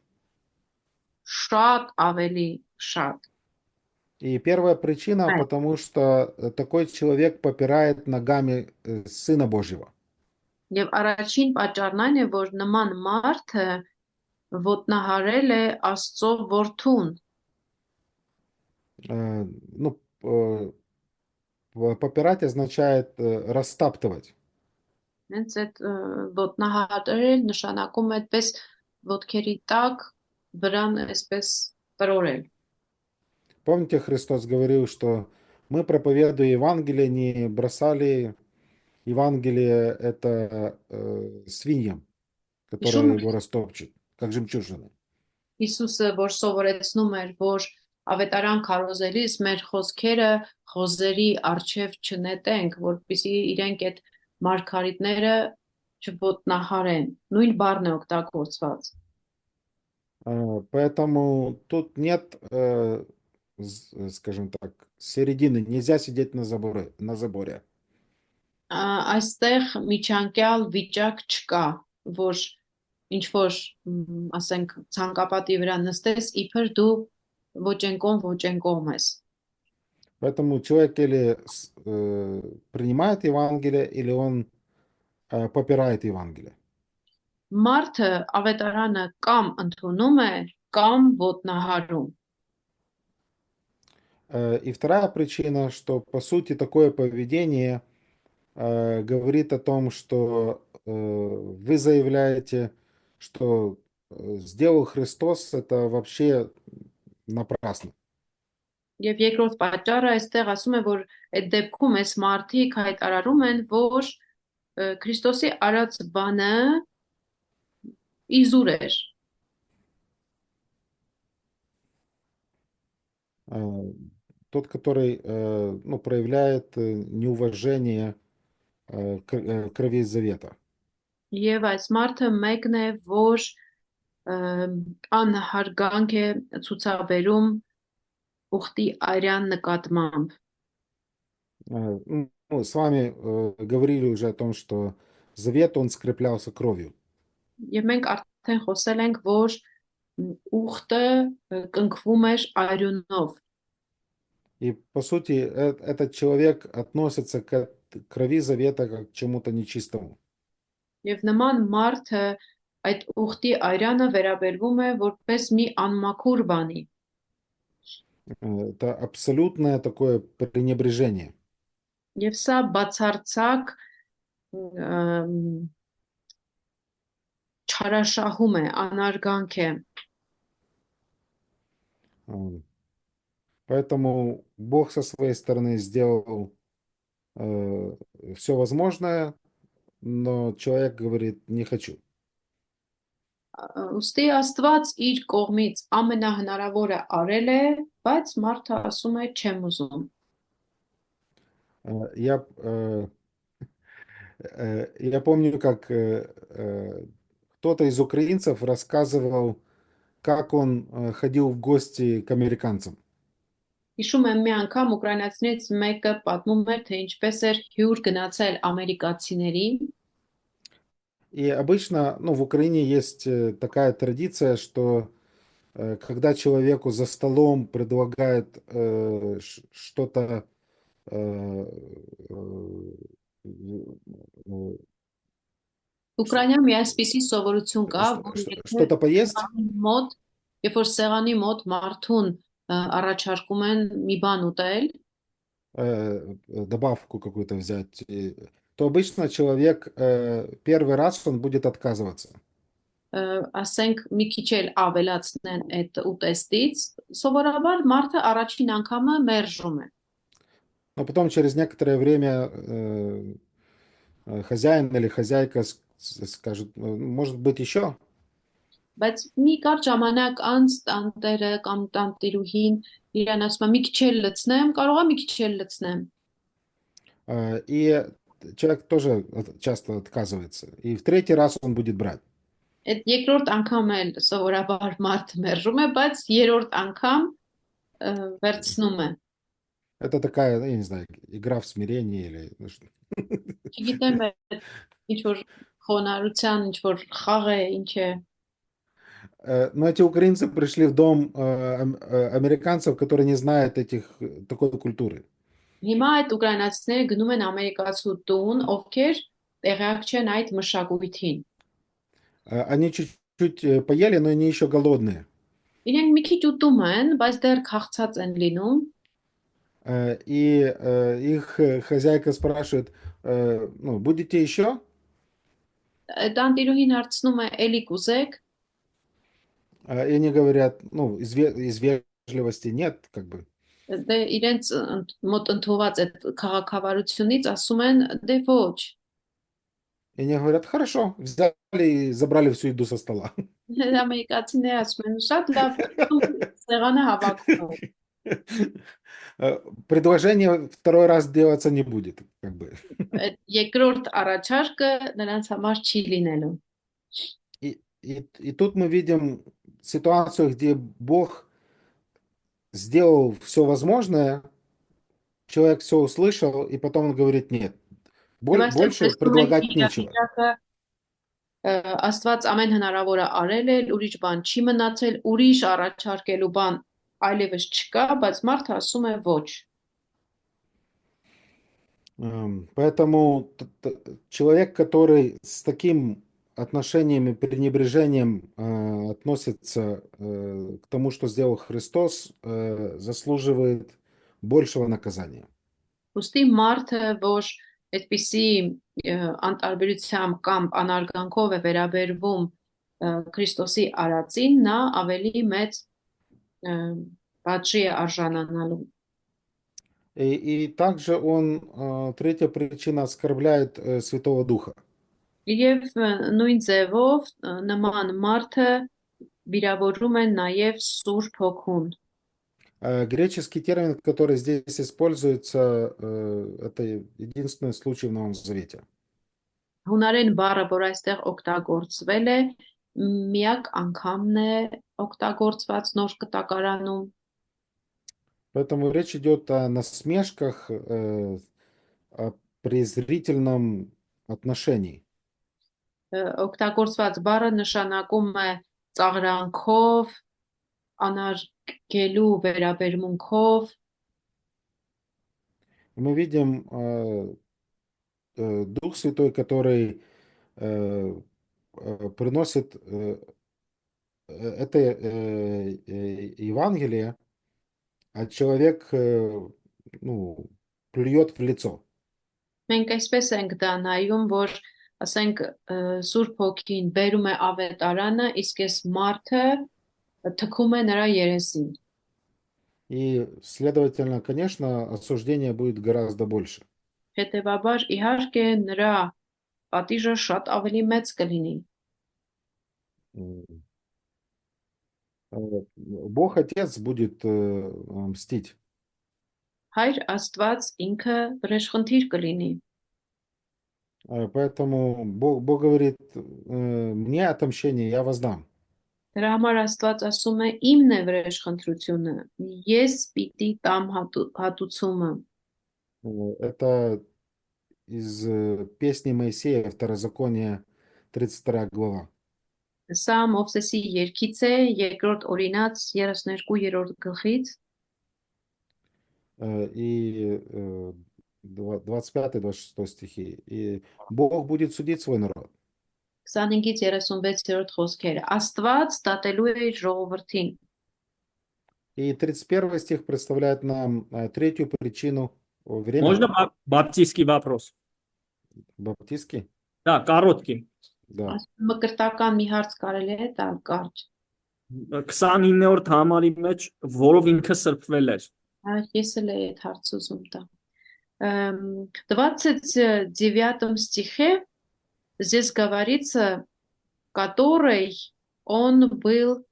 Շատ ավելի շատ։ И первая причина, Այ, потому что такой человек попирает ногами Сына Божьего. Եվ առաջին պատճառն այն է, որ նման մարդը ոտնահարել է Աստծո որդուն, Ну, попирать означает растаптывать. հենց այդ ոտնահարել նշանակում է այդպես ոտքերի տակ վրան այսպես տրորել։ Помните, Христос говорил, что мы, проповедуя Евангелие, не бросали Евангелие это свиньям, Հիշում которые его растопчут, как жемчужины. Հիսուսը, որ սովորեցնում էր, որ ավետարան քարոզելիս մեր խոսքերը խոզերի արչև չնետենք, որպեսզի իրենք այդ մարգարիտները չոտնահարեն։ Նույն բառն է օգտագործված։ Поэтому тут нет, скажем так, середины. Нельзя сидеть на заборе. Այստեղ միջանկյալ վիճակ չկա, որ ինչ որ ասենք ցանկապատի վրա նստես, իբր դու ոչ են կողմ ես։ Поэтому человек или принимает Евангелие, или он попирает Евангелие. Մարդը ավետարանը կամ ընդունում է, կամ ոտնահարում։ И вторая причина, что по сути такое поведение говорит о том, что вы заявляете, что сделал Христос, это вообще напрасно. Եվ երկրորդ պատճառը այստեղ ասում է, որ այդ դեպքում այս մարդիկ հայտարարում են, որ Քրիստոսի արած բանը իզուր էր։ Тот, который ну, проявляет неуважение к крови завета. Եվ այս մարդը մեկն է, որ անհարգանք է ցուցաբերում ուխտի արյան նկատմամբ։ Ну, с вами говорили уже о том, что завет, он скреплялся кровью. Եվ մենք արդեն խոսել ենք, որ ուխտը կնքվում էր արյունով։ И по сути этот человек относится к крови завета как к чему-то нечистому. Եվ нման մարդը այդ ուխտի արյանը վերաբերվում է որպես մի անմաքուր բանի։ Это абсолютное такое пренебрежение. Եվ սա բացարձակ չարաշահում է, անարգանք է։ Поэтому Бог со своей стороны сделал все возможное, но человек говорит, не хочу. Ուստի Աստված իր կողմից ամենահնարավորը արել է, բայց մարդը ասում է չեմ ուզում։ Я помню, как кто-то из украинцев рассказывал, как он ходил в гости к американцам. Հիշում եմ մի անգամ ուկրաինացիներից մեկը պատմում էր, թե ինչպես էր հյուր գնացել ամերիկացիների։ И обычно, ну, в Украине есть такая традиция, что когда человеку за столом предлагают что-то Ուկրաինայում մի այսպիսի սովորություն կա, որ что-то поесть, մոտ, երբ որ սեղանի մոտ մարդուն առաջարկում են մի բան ուտել, добавку какую-то взять, то обычно человек первый раз он будет отказываться. ասենք մի քիչ էլ ավելացնեն այդ ուտեստից, սովորաբար մարդը առաջին անգամը մերժում է։ Но потом через некоторое время хозяин или хозяйка скажут, может быть, еще. Բայց մի կարճ ժամանակ անց տանտերը կամ տանտիրուհին իրան ասում է մի քիչ էլ լցնեմ, կարող է մի քիչ էլ լցնեմ։ И человек тоже часто отказывается. И в третий раз он будет брать. Այդ երկրորդ անգամ էլ սովորաբար մարդը մերժում է, բայց երրորդ անգամ վերցնում է։ Это такая, я не знаю, игра в смирение или Չգիտեմ, ինչ որ խոնարհության, ինչ որ խաղ է, ինչ է։ Но эти украинцы пришли в дом американцев, которые не знают такой культуры. Հիմա այդ ուկրաինացիները գնում են ամերիկացու տուն, ովքեր տեղյակ չեն այդ մշակույթին։ Они чуть-чуть поели, но они еще голодные. Իրենք մի քիչ ուտում են, բայց դեռ քաղցած են լինում։ И их хозяйка спрашивает, ну, будете еще? Տանտիրուհին հարցնում է, էլի կուզեք։ И они говорят, ну, из вежливости нет, как бы. Դե իրենց մոտ ընդունված այդ քաղաքավարությունից ասում են, դե ոչ։ И они говорят, хорошо, взяли и забрали всю еду со стола. Ամերիկացիները ասում են, շատ լավ, սեղանը հավաքում է։ Предложение второй раз делаться не будет, как бы. Այդ երկրորդ առաջարկը նրանց համար չի լինելու։ И тут мы видим ситуацию, где Бог сделал все возможное, человек все услышал, и потом он говорит, нет, больше предлагать нечего. Աստված ամեն հնարավորը արել է, ուրիշ բան չի մնացել, ուրիշ առաջարկելու բան այլևս չկա, բայց մարդը ասում է ոչ։ Поэтому человек, который с таким отношением и пренебрежением относится к тому, что сделал Христос, заслуживает большего наказания. Ուստի մարդը, որ այդպիսի անտարբերությամբ կամ անարգանքով է վերաբերվում Քրիստոսի արածին, նա ավելի մեծ պատժի է արժանանալու։ И также он, третья причина, оскорбляет Святого Духа. Եվ նույն ձևով նման մարդը վիրավորում է նաև Սուրբ Հոգուն։ Греческий термин, который здесь используется, это единственный случай в Новом Завете. Հունարեն բառը, որ այստեղ օգտագործվել է, միակ անգամն է օգտագործված Նոր Կտակարանում։ Поэтому речь идет о насмешках, о презрительном отношении. Օգտագործված բառը նշանակում է ծաղրանքով, անարգելու վերաբերմունքով։ Мы видим Дух Святой, который приносит это Евангелие, а человек, ну, плюет в лицо. Մենք այսպես ենք դա նայում, որ ասենք Սուրբ Հոգին բերում է ավետարանը, իսկ այս մարդը թքում է նրա երեսին։ И, следовательно, конечно, осуждение будет гораздо больше. Հետևաբար, իհարկե, նրա պատիժը շատ ավելի մեծ կլինի։ Бог Отец будет мстить. Հայր Աստված ինքը վրեժխնդիր կլինի։ Поэтому Бог говорит, мне отомщение, я воздам. Դրա համար Աստված ասում է, իմն է վրեժխնդրությունը, ես պիտի տամ հատուցումը։ Это из песни Моисея, Второзаконие, 32 глава. Սա Մովսեսի երգից է, երկրորդ օրինաց 32-րդ գլխից։ И 25-26 стихи. И Бог будет судить свой народ. 25-ից 36-րդ խոսքերը։ Աստված դատելու է իր ժողովրդին։ И 31 стих представляет нам третью причину. Время. Можно баптистский вопрос? Баптистский? Да, короткий. Да. Մկրտական մի հարց կարելի է տալ կարճ։ 29-րդ համարի մեջ, որով инքը սրբվել էր։ Ես էլ այդ հարց ուզում տա։ 29 стихе здесь говорится, который он был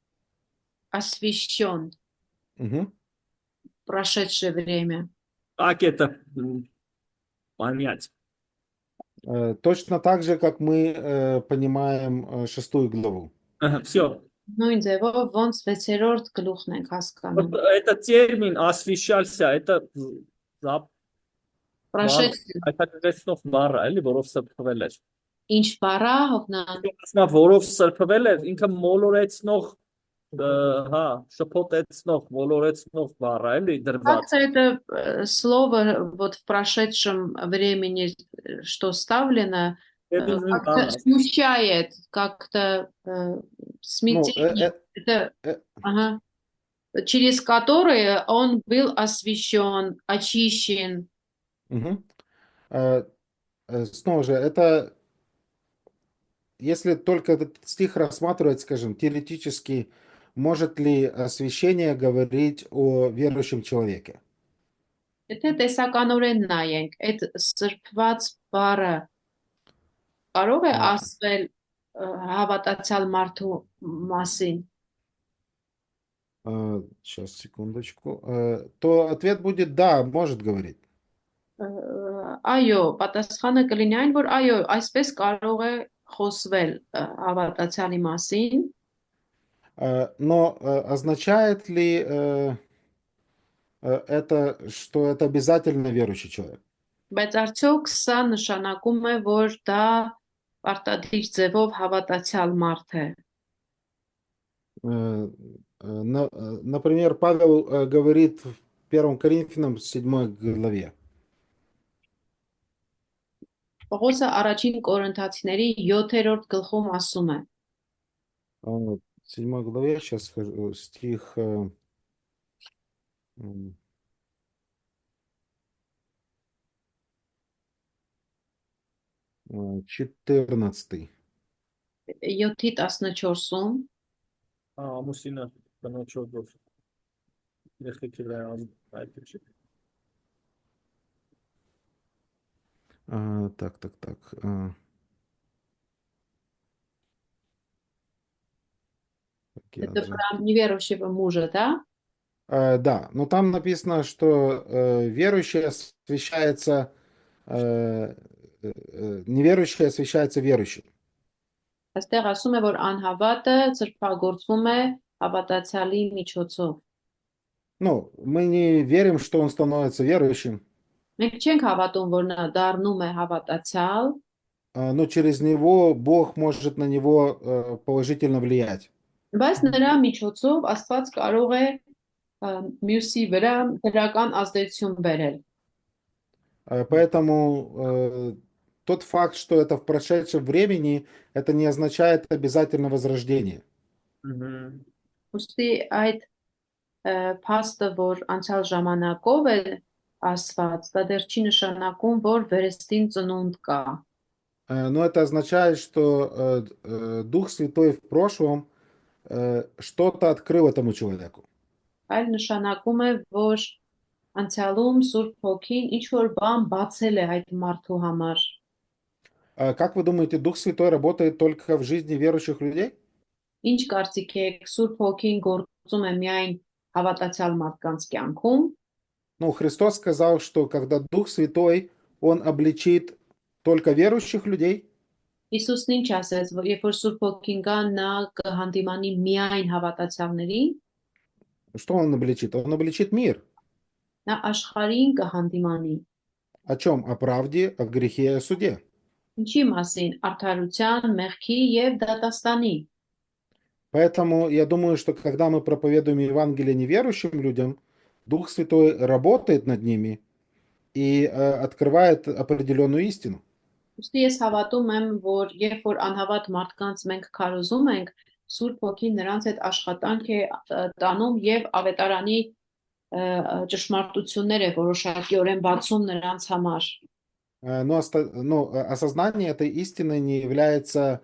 освящен в прошедшее время. Как это понять? Точно так же, как мы понимаем 6 главу. Все. Նույն ձևով ոնց 6-րդ գլուխն ենք հասկանում։ Это термин освещался, это Прошедшее այդպես բառը էլի, որով սրբվել էր։ ինչ բառա հոգնան։ Նա որով սրբվել էր, ինքը մոլորեցնող, հա, շփոթեցնող, մոլորեցնող բառ է, էլի դրված։ Как-то это слово вот в прошедшем времени, что вставлено, как-то смущает, как-то Ну, смятение. Это, э, ага, через которое он был освящен, очищен. мгм. Э, Снова же, это если только этот стих рассматривать, скажем, теоретически, может ли освящение говорить о верующем человеке? Եթե տեսականորեն նայենք, այդ սրբված բառը կարող է А, ասվել հավատացյալ մարդու մասին։ Сейчас, секундочку. То ответ будет да, может говорить. Այո, պատասխանը կլինի այն, որ այո, այսպես կարող է խոսվել հավատացյալի մասին, Но означает ли это, что это обязательно верующий человек? բայց արդյոք սա նշանակում է, որ դա պարտադիր ձևով հավատացյալ մարդ է։ Например, Павел говорит в 1 Коринфянам 7 главе. Պողոսը առաջին Կորինթացիների 7-րդ գլխում ասում է. 7 главе, сейчас скажу, стих 14. 7-ի 14-ում Ամուսինը բնոջով երեխեքի վրա այդ չի։ Так. это про неверующего мужа, да? Да, но там написано, что верующий освящается, неверующий освящается верующим. Այստեղ ասում է, որ անհավատը ծրփագործվում է հավատացյալի միջոցով։ Ну, мы не верим, что он становится верующим, Մենք չենք հավատում, որ նա դառնում է հավատացյալ, но через него Бог может на него положительно влиять. բայց նրա միջոցով Աստված կարող է մյուսի վրա դրական ազդեցություն բերել։ Поэтому тот факт, что это в прошедшем времени, это не означает обязательно возрождение. Ուստի այդ փաստը, որ անցյալ ժամանակով է ասված, դա դեռ չի նշանակում, որ վերստին ծնունդ կա։ Но это означает, что Дух Святой в прошлом что-то открыл этому человеку. Այլ նշանակում է, որ անցյալում Սուրբ Հոգին ինչ որ բան բացել է այդ մարդու համար։ Как вы думаете, Дух Святой работает только в жизни верующих людей? Ինչ կարծիք եք, Սուրբ Հոգին գործում է միայն հավատացյալ մարդկանց կյանքում։ Ну, Христос сказал, что когда Дух Святой, Он обличит только верующих людей. Հիսուսն ինչ ասեց, որ երբ որ Սուրբ Հոգին կա, նա կհանդիմանի միայն հավատացյալներին, Что Он обличит? Он обличит мир. նա աշխարհին կհանդիմանի։ О чем? О правде, о грехе и о суде. Ինչի մասին? Արդարության, մեղքի եւ դատաստանի։ Поэтому я думаю, что когда мы проповедуем Евангелие неверующим людям, Дух Святой работает над ними и открывает определенную истину. Ուստի ես հավատում եմ, որ երբ որ անհավատ մարդկանց մենք քարոզում ենք, Սուրբ Հոգին նրանց հետ աշխատանք է տանում եւ ավետարանի ճշմարտություններ է որոշակիորեն բացում նրանց համար։ Но осознание этой истины не является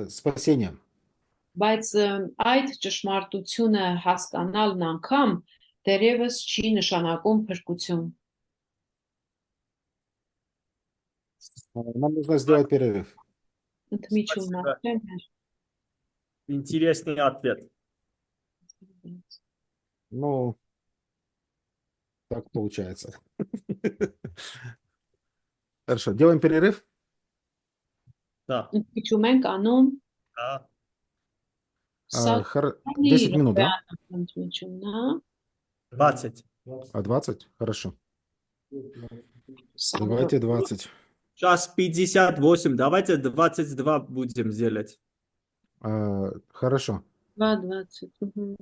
спасением. Բայց այդ ճշմարտությունը հասկանալն անգամ դեռևս չի նշանակում փրկություն։ Нам нужно сделать перерыв. Ընդմիջում մատչեմ։ Интересный ответ. Ну, так получается. Хорошо, делаем перерыв? Да. Ընդմիջում ենք անում։ Да. 10 минут, да? Ընդմիջումն է։ 20. 20? Хорошо. Սա Давайте 20. Сейчас 58. Давайте 22 будем делать. Хорошо. 2:20. Мгм.